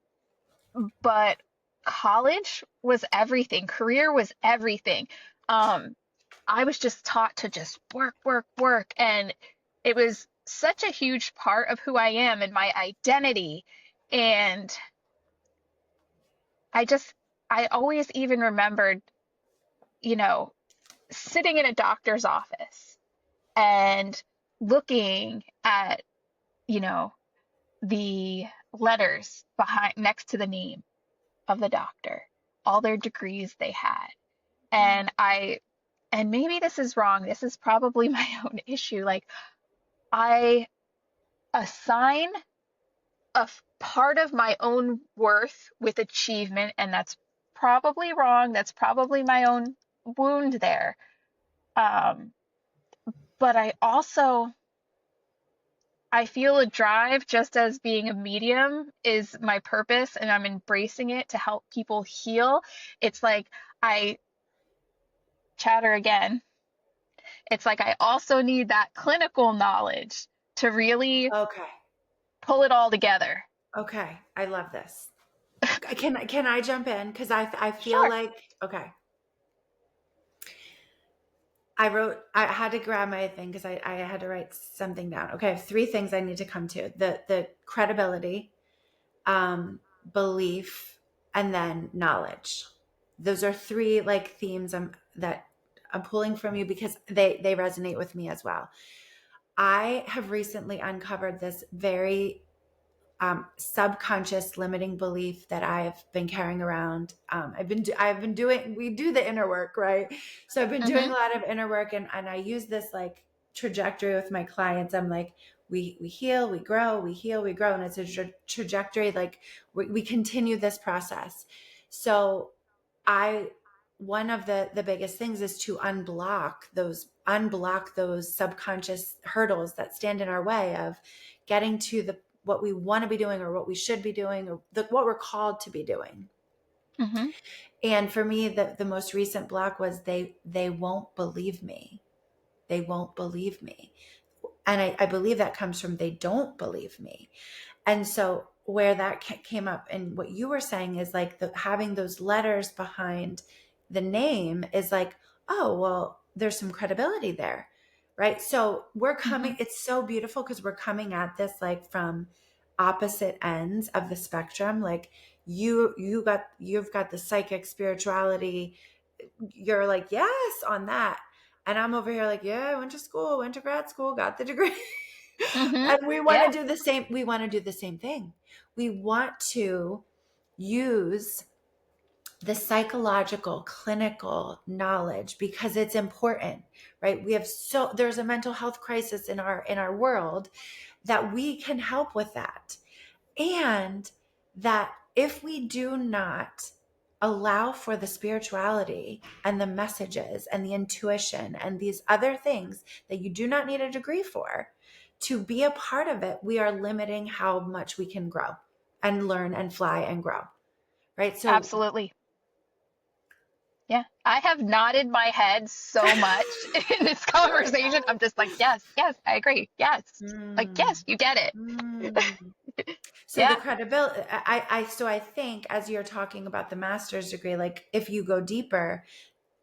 [SPEAKER 2] but college was everything. Career was everything. Um, I was just taught to just work, work, work. And it was such a huge part of who I am and my identity. And I just, I always even remembered, you know, sitting in a doctor's office and looking at, you know, the letters behind next to the name of the doctor, all their degrees they had. And and maybe this is wrong, this is probably my own issue. Like, I assign part of my own worth with achievement, and that's probably wrong. That's probably my own wound there. Um, but I feel a drive just as being a medium is my purpose, and I'm embracing it to help people heal. It's like I chatter again. It's like I also need that clinical knowledge to really
[SPEAKER 1] Okay.
[SPEAKER 2] pull it all together.
[SPEAKER 1] Okay. I love this. Can I jump in? Because I feel
[SPEAKER 2] Sure.
[SPEAKER 1] like, okay. I had to grab my thing because I had to write something down. Okay, I have three things I need to come to. The credibility, belief, and then knowledge. Those are three like themes that I'm pulling from you because they resonate with me as well. I have recently uncovered this very subconscious limiting belief that I've been carrying around. I've been doing, we do the inner work, right? So I've been doing
[SPEAKER 2] Mm-hmm.
[SPEAKER 1] a lot of inner work, and I use this like trajectory with my clients. I'm like, we heal, we grow, we heal, we grow. And it's a trajectory. Like we continue this process. So I, one of the biggest things is to unblock those subconscious hurdles that stand in our way of getting to the what we want to be doing or what we should be doing or what we're called to be doing.
[SPEAKER 2] Mm-hmm.
[SPEAKER 1] And for me, the most recent block was they won't believe me. They won't believe me. And I believe that comes from they don't believe me. And so where that came up and what you were saying is like having those letters behind the name is like, oh, well, there's some credibility there. Right. So we're
[SPEAKER 2] Mm-hmm.
[SPEAKER 1] coming, it's so beautiful because we're coming at this like from opposite ends of the spectrum. Like you've got the psychic spirituality. You're like, yes, on that. And I'm over here like, yeah, I went to school, went to grad school, got the degree.
[SPEAKER 2] Mm-hmm.
[SPEAKER 1] And we want
[SPEAKER 2] Yeah.
[SPEAKER 1] to do the same. We want to do the same thing. We want to use the psychological, clinical knowledge because it's important, right? There's a mental health crisis in our world that we can help with that. And that if we do not allow for the spirituality and the messages and the intuition and these other things that you do not need a degree for to be a part of it, we are limiting how much we can grow and learn and fly and grow. Right. So,
[SPEAKER 2] Absolutely. Yeah. I have nodded my head so much in this conversation. I'm just like, yes, yes, I agree. Yes. Like,
[SPEAKER 1] mm,
[SPEAKER 2] yes, you get it.
[SPEAKER 1] mm. So the
[SPEAKER 2] Yeah.
[SPEAKER 1] credibility, so I think as you're talking about the master's degree, like if you go deeper,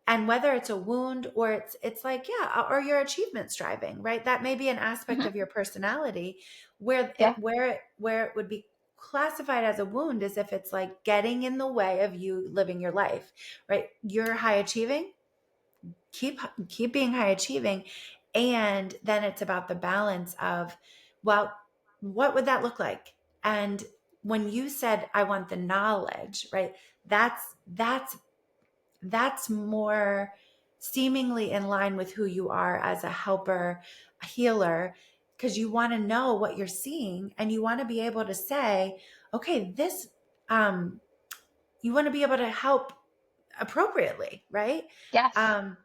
[SPEAKER 1] and whether it's a wound or it's like, yeah, or your achievement striving, right? That may be an aspect
[SPEAKER 2] Mm-hmm.
[SPEAKER 1] of your personality where
[SPEAKER 2] Yeah.
[SPEAKER 1] it would be classified as a wound is if it's like getting in the way of you living your life, right? You're high achieving, keep being high achieving, and then it's about the balance of, well, what would that look like? And when you said I want the knowledge, right? That's more seemingly in line with who you are as a helper, a healer, because you want to know what you're seeing and you want to be able to say, okay, this, you want to be able to help appropriately, right?
[SPEAKER 2] Yes.
[SPEAKER 1] Um,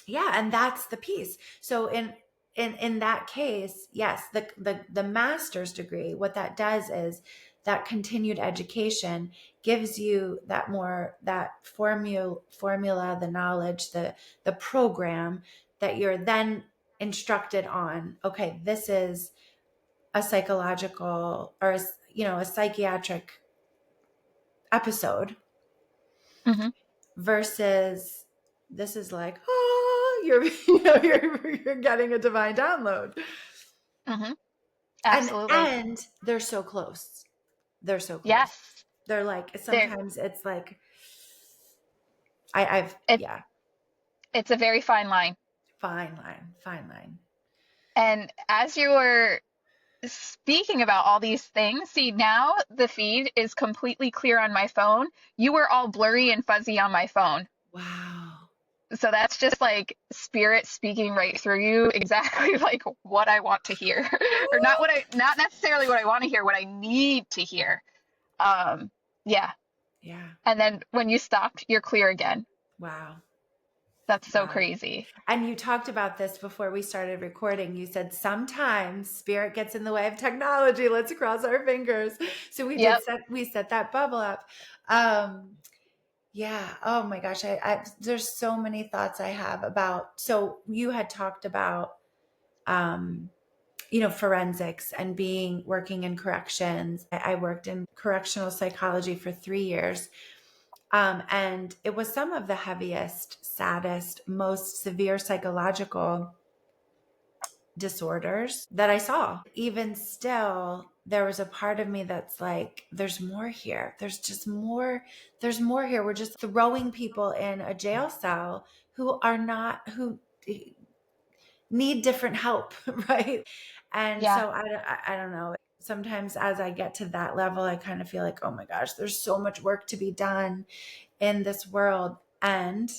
[SPEAKER 1] Yeah, and that's the piece. So in that case, yes, the master's degree, what that does is that continued education gives you that more, that formula, the knowledge, the program that you're then instructed on. Okay, this is a psychological or a psychiatric episode
[SPEAKER 2] Hmm.
[SPEAKER 1] versus this is like, oh, you're getting a divine download.
[SPEAKER 2] Hmm.
[SPEAKER 1] and
[SPEAKER 2] Absolutely.
[SPEAKER 1] and they're so close. They're so close.
[SPEAKER 2] Yes.
[SPEAKER 1] They're like,
[SPEAKER 2] There,
[SPEAKER 1] sometimes it's like, I've
[SPEAKER 2] it,
[SPEAKER 1] yeah,
[SPEAKER 2] it's a very fine line.
[SPEAKER 1] fine line, fine line.
[SPEAKER 2] And as you were speaking about all these things, see, now the feed is completely clear on my phone. You were all blurry and fuzzy on my phone.
[SPEAKER 1] Wow.
[SPEAKER 2] So that's just like spirit speaking right through you, exactly like what I want to hear. Or not necessarily what I want to hear, what I need to hear. Um, yeah.
[SPEAKER 1] Yeah.
[SPEAKER 2] And then when you stopped, you're clear again.
[SPEAKER 1] Wow.
[SPEAKER 2] That's so
[SPEAKER 1] Wow.
[SPEAKER 2] crazy.
[SPEAKER 1] And you talked about this before we started recording. You said sometimes spirit gets in the way of technology. Let's cross our fingers. So
[SPEAKER 2] Yep.
[SPEAKER 1] we set that bubble up. Um, yeah. Oh my gosh. There's so many thoughts I have about, so you had talked about, um, forensics and working in corrections. I worked in correctional psychology for 3 years. And it was some of the heaviest, saddest, most severe psychological disorders that I saw. Even still, there was a part of me that's like, there's more here. There's just more. There's more here. We're just throwing people in a jail cell who need different help, right? And
[SPEAKER 2] Yeah.
[SPEAKER 1] so I don't know. Sometimes as I get to that level, I kind of feel like, oh my gosh, there's so much work to be done in this world. And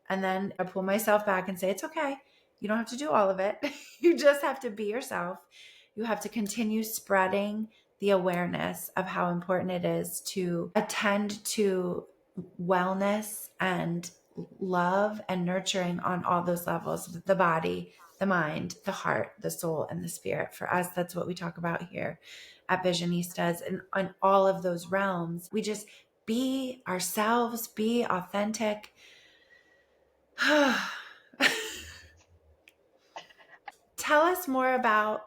[SPEAKER 1] then I pull myself back and say, it's okay. You don't have to do all of it. You just have to be yourself. You have to continue spreading the awareness of how important it is to attend to wellness and love and nurturing on all those levels: the body, the mind, the heart, the soul, and the spirit. For us, that's what we talk about here at Visionistas. And on all of those realms, we just be ourselves, be authentic. Tell us more about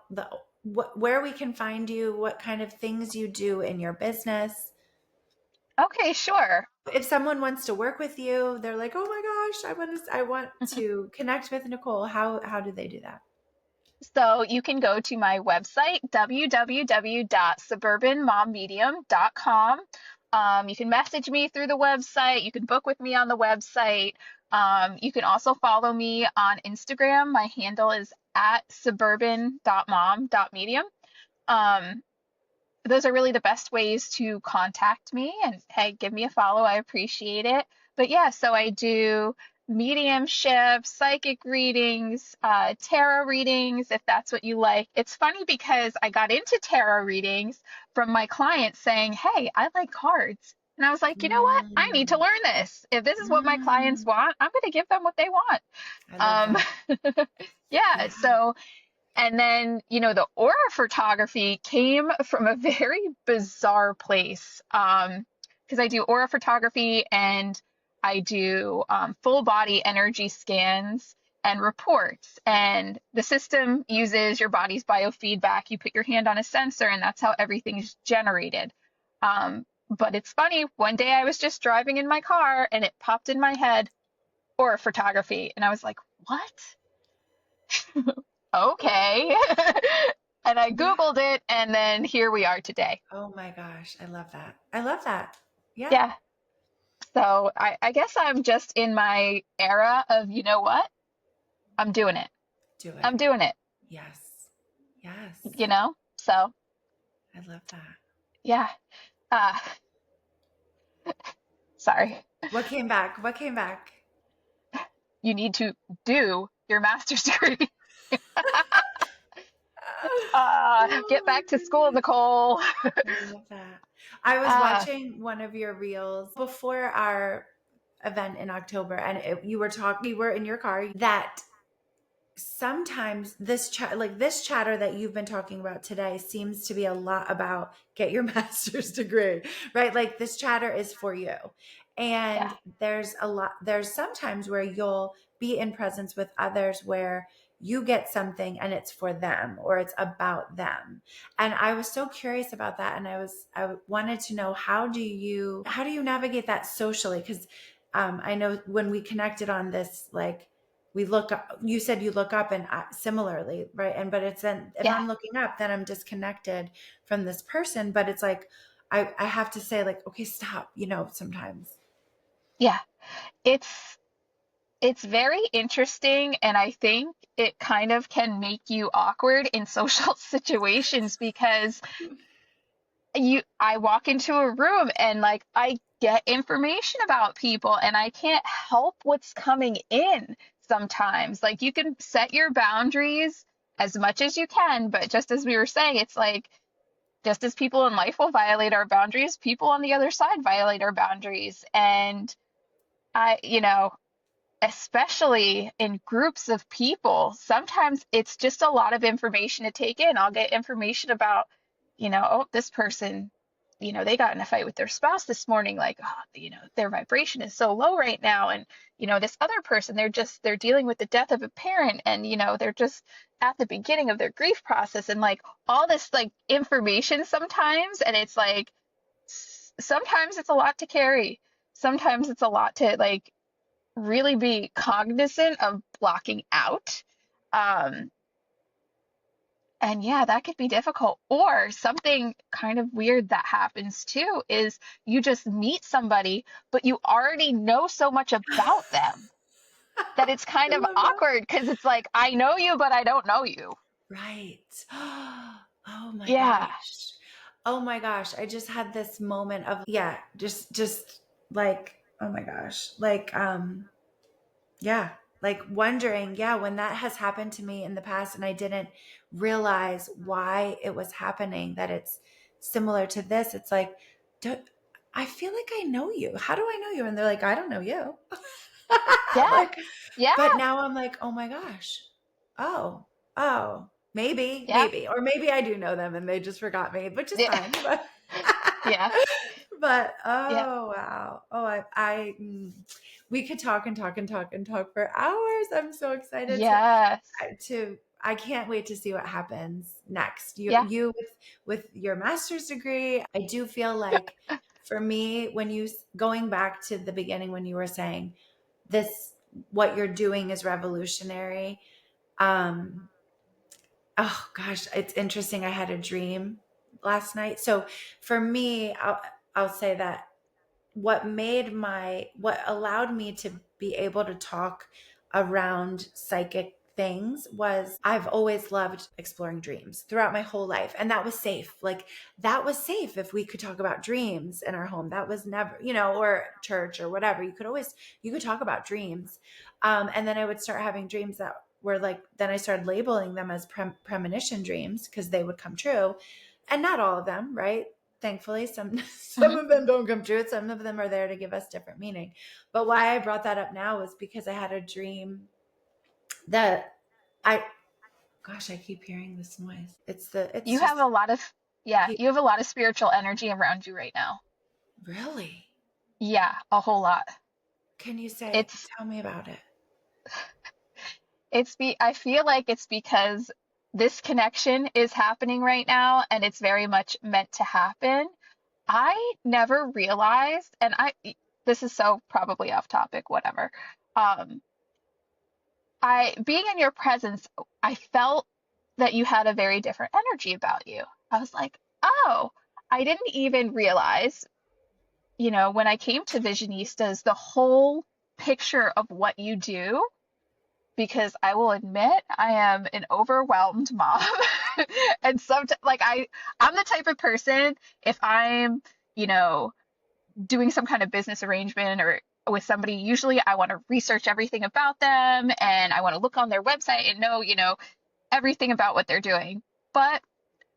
[SPEAKER 1] where we can find you, what kind of things you do in your business.
[SPEAKER 2] Okay, sure.
[SPEAKER 1] If someone wants to work with you, they're like, "Oh my gosh, I want to connect with Nicole." How do they do that?
[SPEAKER 2] So you can go to my website, www.suburbanmommedium.com. You can message me through the website. You can book with me on the website. You can also follow me on Instagram. My handle is at suburban.mom.medium. Um, those are really the best ways to contact me, and hey, give me a follow. I appreciate it. But yeah, so I do mediumship, psychic readings, tarot readings, if that's what you like. It's funny because I got into tarot readings from my clients saying, hey, I like cards. And I was like, you know what? I need to
[SPEAKER 1] Mm,
[SPEAKER 2] learn this. If this is what my clients
[SPEAKER 1] mm.
[SPEAKER 2] want, I'm going to give them what they want.
[SPEAKER 1] I love
[SPEAKER 2] Um,
[SPEAKER 1] that.
[SPEAKER 2] yeah,
[SPEAKER 1] Yeah.
[SPEAKER 2] so and then, the aura photography came from a very bizarre place. Because I do aura photography and I do full body energy scans and reports. And the system uses your body's biofeedback. You put your hand on a sensor, and that's how everything is generated. But it's funny, one day I was just driving in my car and it popped in my head, aura photography. And I was like, what? Okay. And I
[SPEAKER 1] Yeah.
[SPEAKER 2] Googled it, and then here we are today.
[SPEAKER 1] Oh my gosh, I love that. I love that. Yeah.
[SPEAKER 2] Yeah. So I guess I'm just in my era of, you know what? I'm doing it.
[SPEAKER 1] Do it.
[SPEAKER 2] I'm doing it,
[SPEAKER 1] Yes. Yes.
[SPEAKER 2] you know? So,
[SPEAKER 1] I love that.
[SPEAKER 2] yeah. Uh, sorry.
[SPEAKER 1] What came back? What came back?
[SPEAKER 2] You need to do your master's degree. Get
[SPEAKER 1] Oh my
[SPEAKER 2] back to school,
[SPEAKER 1] goodness.
[SPEAKER 2] Nicole.
[SPEAKER 1] I love that. I was
[SPEAKER 2] Uh,
[SPEAKER 1] watching one of your reels before our event in October, and you were talking, you were in your car, that sometimes this chatter that you've been talking about today seems to be a lot about get your master's degree, right? Like this chatter is for you.
[SPEAKER 2] Yeah.
[SPEAKER 1] And there's sometimes where you'll be in presence with others where you get something and it's for them or it's about them. And I was so curious about that. And I wanted to know, how do you navigate that socially? Because I know when we connected on this, like, we look up, you said you look up, and similarly, right? And but it's then if
[SPEAKER 2] Yeah.
[SPEAKER 1] I'm looking up, then I'm disconnected from this person. But it's like I have to say, like, okay, stop, sometimes.
[SPEAKER 2] Yeah. It's it's very interesting, and I think it kind of can make you awkward in social situations because I walk into a room and like I get information about people and I can't help what's coming in sometimes. Like you can set your boundaries as much as you can, but just as we were saying, it's like just as people in life will violate our boundaries, people on the other side violate our boundaries. And especially in groups of people, sometimes it's just a lot of information to take in. I'll get information about, oh, this person, they got in a fight with their spouse this morning, like, oh, their vibration is so low right now. And, this other person, they're dealing with the death of a parent and, they're just at the beginning of their grief process and like all this like information sometimes. And it's like, sometimes it's a lot to carry. Sometimes it's a lot to like really be cognizant of blocking out. Um, and yeah, that could be difficult. Or something kind of weird that happens too is you just meet somebody, but you already know so much about them that it's
[SPEAKER 1] I
[SPEAKER 2] kind of
[SPEAKER 1] love that.
[SPEAKER 2] awkward because it's like, I know you, but I don't know you.
[SPEAKER 1] Right. Oh my
[SPEAKER 2] Yeah,
[SPEAKER 1] gosh. Oh my gosh. I just had this moment of, yeah, just like, oh my gosh. Like, yeah, like wondering, yeah, when that has happened to me in the past and I didn't realize why it was happening, that it's similar to this. It's like, do, I feel like I know you. How do I know you? And they're like, I don't know you.
[SPEAKER 2] yeah,
[SPEAKER 1] Like,
[SPEAKER 2] yeah,
[SPEAKER 1] but now I'm like, oh my gosh. Oh, oh,
[SPEAKER 2] yeah,
[SPEAKER 1] maybe, or maybe I do know them and they just forgot me, which is
[SPEAKER 2] yeah,
[SPEAKER 1] fine. But,
[SPEAKER 2] yeah,
[SPEAKER 1] but
[SPEAKER 2] yeah,
[SPEAKER 1] oh wow. Oh, we could talk and talk and talk and talk for hours. I'm so excited
[SPEAKER 2] yes,
[SPEAKER 1] I can't wait to see what happens next. You
[SPEAKER 2] yeah,
[SPEAKER 1] you with your master's degree, I do feel like for me, when going back to the beginning when you were saying this, what you're doing is revolutionary. Um, oh gosh, it's interesting. I had a dream last night. So for me, I'll say that what allowed me to be able to talk around psychic things was I've always loved exploring dreams throughout my whole life, and that was safe. Like, that was safe if we could talk about dreams in our home. That was never, or church or whatever. You could talk about dreams. And then I would start having dreams that were like, then I started labeling them as premonition dreams because they would come true, and not all of them, right? Thankfully, some
[SPEAKER 2] mhm,
[SPEAKER 1] of them don't come true. Some of them are there to give us different meaning. But why I brought that up now was because I had a dream that I gosh, I keep hearing this noise. It's
[SPEAKER 2] you have
[SPEAKER 1] just
[SPEAKER 2] a lot of, yeah,
[SPEAKER 1] people.
[SPEAKER 2] you have a lot of spiritual energy around you right now.
[SPEAKER 1] Really?
[SPEAKER 2] Yeah, a whole lot.
[SPEAKER 1] Can you
[SPEAKER 2] It's
[SPEAKER 1] tell me about it?
[SPEAKER 2] I feel like it's because this connection is happening right now and it's very much meant to happen. I never realized, and this is so probably off topic, whatever. Um, being in your presence, I felt that you had a very different energy about you. I was like, oh, I didn't even realize, when I came to Visionistas, the whole picture of what you do, because I will admit I am an overwhelmed mom. And sometimes like I'm the type of person, if I'm, you know, doing some kind of business arrangement or with somebody, usually I want to research everything about them and I want to look on their website and know, everything about what they're doing. But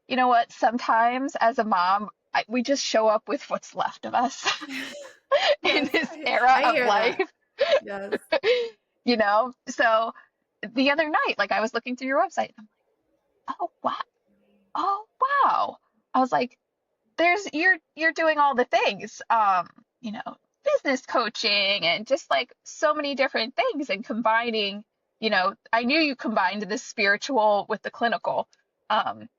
[SPEAKER 2] you know what? Sometimes as a mom, we just show up with what's left of us. in
[SPEAKER 1] Yes,
[SPEAKER 2] this era
[SPEAKER 1] I
[SPEAKER 2] of
[SPEAKER 1] hear
[SPEAKER 2] life.
[SPEAKER 1] that. Yes.
[SPEAKER 2] So the other night, like I was looking through your website, and I'm like, oh wow, oh wow. I was like, you're doing all the things, you know, business coaching and just like so many different things and combining, I knew you combined the spiritual with the clinical. Um,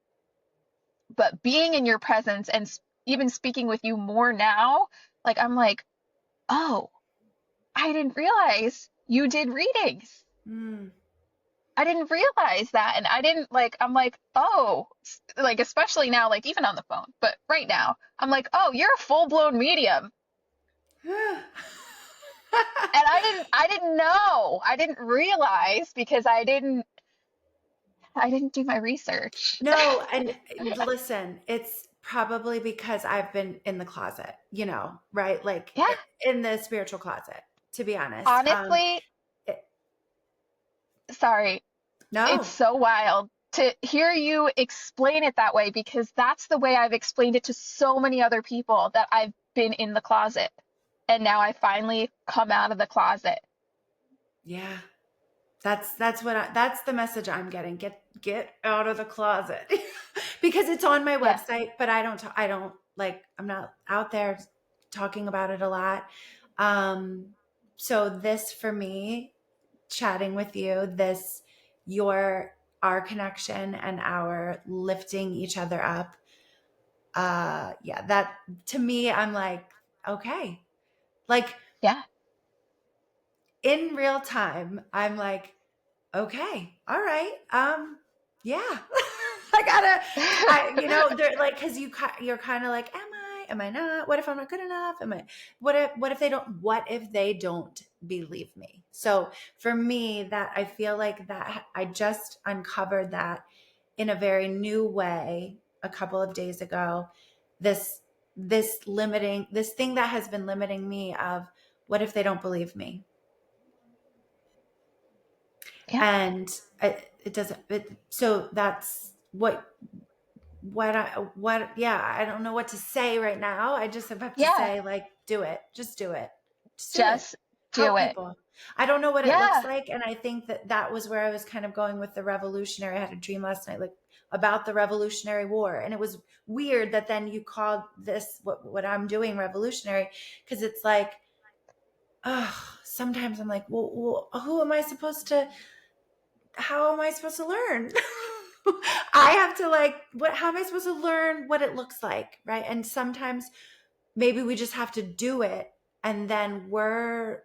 [SPEAKER 2] but being in your presence and even speaking with you more now, like I'm like, oh, I didn't realize you did readings.
[SPEAKER 1] Mm.
[SPEAKER 2] I didn't realize that. And I didn't like, I'm like, oh, like, especially now, like, even on the phone, but right now, I'm like, oh, you're a full-blown medium. And I didn't know. I didn't realize because I didn't do my research.
[SPEAKER 1] No, and listen, it's probably because I've been in the closet, right? Like
[SPEAKER 2] Yeah,
[SPEAKER 1] in the spiritual closet, to be honest.
[SPEAKER 2] honestly,
[SPEAKER 1] It,
[SPEAKER 2] sorry, it's
[SPEAKER 1] no.
[SPEAKER 2] so wild to hear you explain it that way because that's the way I've explained it to so many other people that I've been in the closet. And now I finally come out of the closet.
[SPEAKER 1] Yeah. That's the message I'm getting. Get out of the closet. Because it's on my
[SPEAKER 2] Yeah,
[SPEAKER 1] website, but I don't like, I'm not out there talking about it a lot. Um so this for me, chatting with you, our connection and our lifting each other up, yeah, that to me, I'm like, okay, like
[SPEAKER 2] yeah,
[SPEAKER 1] in real time, I'm like, okay, all right, yeah. They're like, because you're kind of like, am I not, what if I'm not good enough, what if they don't believe me? So for me, that I feel like that I just uncovered that in a very new way a couple of days ago, this this thing that has been limiting me of, what if they don't believe me?
[SPEAKER 2] yeah,
[SPEAKER 1] And it doesn't so that's what yeah, I don't know what to say right now. I just have to
[SPEAKER 2] yeah.
[SPEAKER 1] say, like, do it, just do it,
[SPEAKER 2] Just do
[SPEAKER 1] help
[SPEAKER 2] it.
[SPEAKER 1] people. I don't know what it looks
[SPEAKER 2] Yeah,
[SPEAKER 1] like, and I think that was where I was kind of going with the revolutionary. I had a dream last night, like, about the Revolutionary War, and it was weird that then you called this, what I'm doing, revolutionary, because it's like, oh, sometimes I'm like, well, who am I supposed to how am I supposed to learn? I have to, like, how am I supposed to learn what it looks like, right? And sometimes maybe we just have to do it, and then we're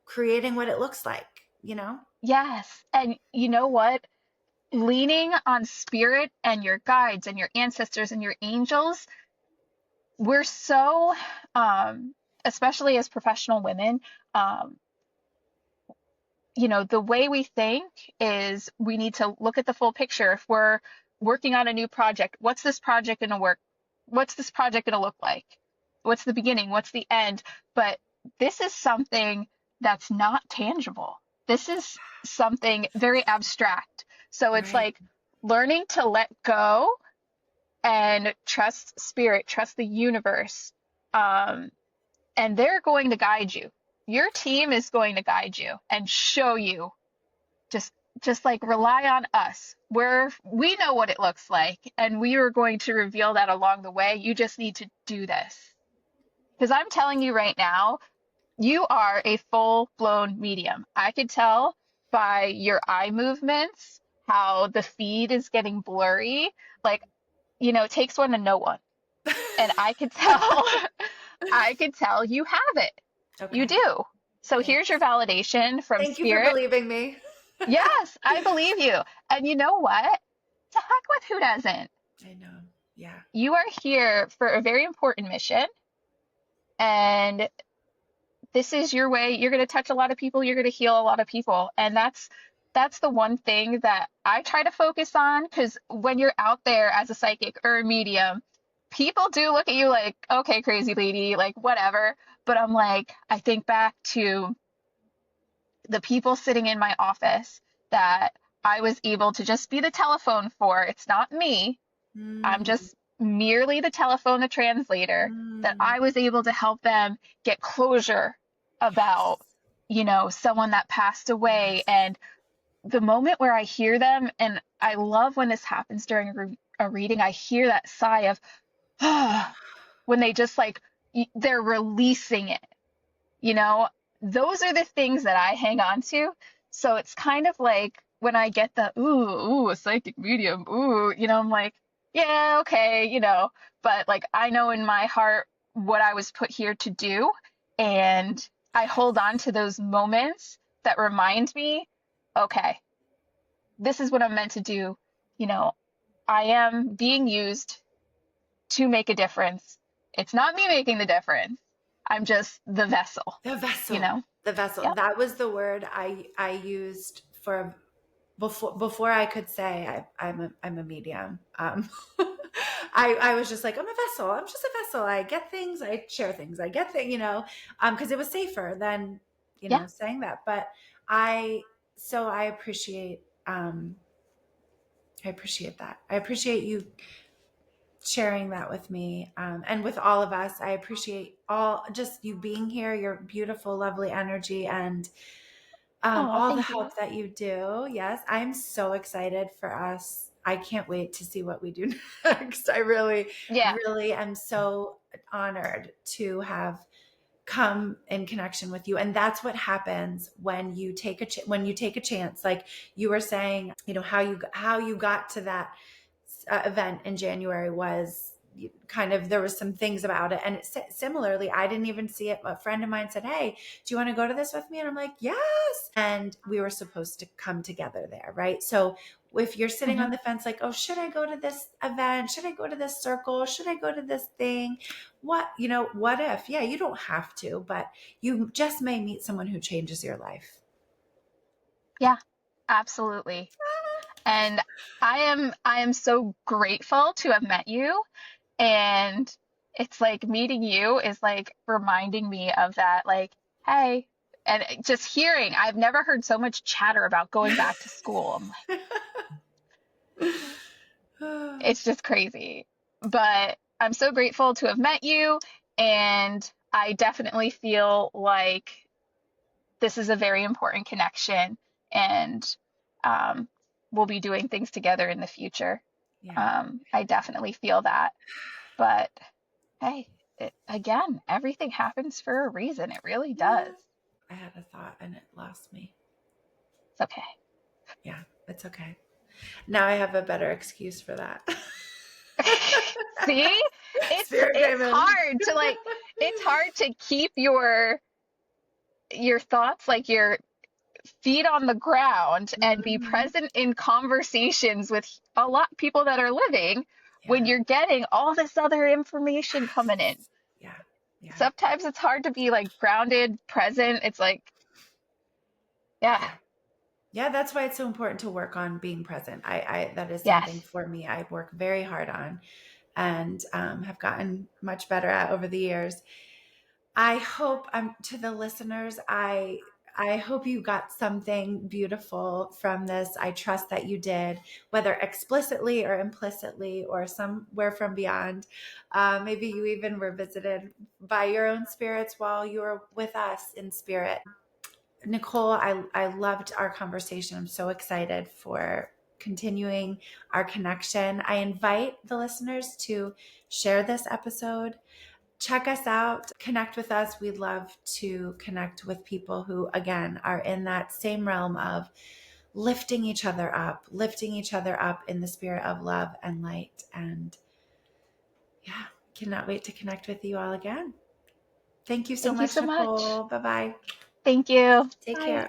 [SPEAKER 1] creating what it looks like.
[SPEAKER 2] yes. And you know what? Leaning on spirit and your guides and your ancestors and your angels, we're so, um, especially as professional women, um, the way we think is we need to look at the full picture. If we're working on a new project, what's this project going to work? What's this project going to look like? What's the beginning? What's the end? But this is something that's not tangible. This is something very abstract. So it's
[SPEAKER 1] Right.
[SPEAKER 2] like learning to let go and trust spirit, trust the universe. Um, and they're going to guide you. Your team is going to guide you and show you, just just like rely on us. We know what it looks like and we are going to reveal that along the way. You just need to do this. Because I'm telling you right now, you are a full-blown medium. I could tell by your eye movements how the feed is getting blurry. Like, it takes one to know one. And I could tell I could tell you have it. You
[SPEAKER 1] Okay.
[SPEAKER 2] do. So here's your
[SPEAKER 1] Thanks.
[SPEAKER 2] validation from
[SPEAKER 1] Thank you for
[SPEAKER 2] spirit.
[SPEAKER 1] believing me.
[SPEAKER 2] Yes, I believe you. And you know what? To heck with who doesn't.
[SPEAKER 1] I know. Yeah.
[SPEAKER 2] You are here for a very important mission, and this is your way. You're going to touch a lot of people, you're going to heal a lot of people. And that's the one thing that I try to focus on because when you're out there as a psychic or a medium, people do look at you like, okay, crazy lady, like whatever. But I'm like, I think back to the people sitting in my office that I was able to just be the telephone for. It's not me. I'm
[SPEAKER 1] Mm,
[SPEAKER 2] just merely the telephone, the translator, that
[SPEAKER 1] Mm,
[SPEAKER 2] I was able to help them get closure
[SPEAKER 1] yes.
[SPEAKER 2] about, someone that passed away.
[SPEAKER 1] Yes.
[SPEAKER 2] And the moment where I hear them, and I love when this happens during a reading, I hear that sigh of, ah, when they just like, they're releasing it, you know, those are the things that I hang on to. So it's kind of like when I get the, ooh, a psychic medium, ooh, I'm like, yeah, okay, but like I know in my heart what I was put here to do. And I hold on to those moments that remind me, okay, this is what I'm meant to do. You know, I am being used to make a difference. It's not me making the difference. I'm just the vessel,
[SPEAKER 1] The
[SPEAKER 2] you
[SPEAKER 1] vessel.
[SPEAKER 2] know?
[SPEAKER 1] The vessel.
[SPEAKER 2] Yep.
[SPEAKER 1] That was the word I used for before I could say I'm a medium. I was just like, I'm a vessel. I'm just a vessel. I get things. I share things. I get things. Because it was safer than
[SPEAKER 2] Yeah.
[SPEAKER 1] saying that. But I so I appreciate that. I appreciate you sharing that with me, and with all of us. I appreciate all just you being here, your beautiful, lovely energy, and
[SPEAKER 2] Oh,
[SPEAKER 1] all the
[SPEAKER 2] thank you.
[SPEAKER 1] help that you do. Yes, I'm so excited for us. I can't wait to see what we do next. I really,
[SPEAKER 2] Yeah.
[SPEAKER 1] really am so honored to have come in connection with you, and that's what happens when you take when you take a chance, like you were saying. How you got to that event in January was kind of, there was some things about it, and similarly, I didn't even see it. A friend of mine said, hey, do you want to go to this with me? And I'm like, yes. And we were supposed to come together there, right? So if you're sitting on
[SPEAKER 2] Hmm.
[SPEAKER 1] the fence like, oh, should I go to this event, should I go to this circle, should I go to this thing, what if, yeah, you don't have to, but you just may meet someone who changes your life.
[SPEAKER 2] Yeah, absolutely. And I am so grateful to have met you. And it's like meeting you is like reminding me of that, like, hey, and just hearing, I've never heard so much chatter about going back to school. I'm like, it's just crazy. But I'm so grateful to have met you. And I definitely feel like this is a very important connection. And um, we'll be doing things together in the future.
[SPEAKER 1] Yeah.
[SPEAKER 2] I definitely feel that. But hey, again, everything happens for a reason. It really
[SPEAKER 1] Yeah.
[SPEAKER 2] does.
[SPEAKER 1] I had a thought and it lost me.
[SPEAKER 2] It's okay.
[SPEAKER 1] Yeah, it's okay. Now I have a better excuse for that.
[SPEAKER 2] See? It's
[SPEAKER 1] Spirit
[SPEAKER 2] it's
[SPEAKER 1] came in.
[SPEAKER 2] hard to like it's hard to keep your thoughts, like your feet on the ground, and be
[SPEAKER 1] Mhm.
[SPEAKER 2] present in conversations with a lot of people that are living when
[SPEAKER 1] Yeah.
[SPEAKER 2] you're getting all this other information coming in.
[SPEAKER 1] Yeah. Yeah.
[SPEAKER 2] Sometimes it's hard to be like grounded, present. It's like, yeah,
[SPEAKER 1] Yeah. Yeah, that's why it's so important to work on being present. I that is something
[SPEAKER 2] yes.
[SPEAKER 1] for me I work very hard on, and have gotten much better at over the years. I hope, to the listeners, I hope you got something beautiful from this. I trust that you did, whether explicitly or implicitly or somewhere from beyond. Maybe you even were visited by your own spirits while you were with us in spirit. Nicole, I loved our conversation. I'm so excited for continuing our connection. I invite the listeners to share this episode. Check us out, connect with us. We'd love to connect with people who, again, are in that same realm of lifting each other up in the spirit of love and light. And yeah, cannot wait to connect with you all again. Thank you so
[SPEAKER 2] Thank you
[SPEAKER 1] much,
[SPEAKER 2] so much.
[SPEAKER 1] Nicole. Bye bye.
[SPEAKER 2] Thank you.
[SPEAKER 1] Take
[SPEAKER 2] Bye.
[SPEAKER 1] care.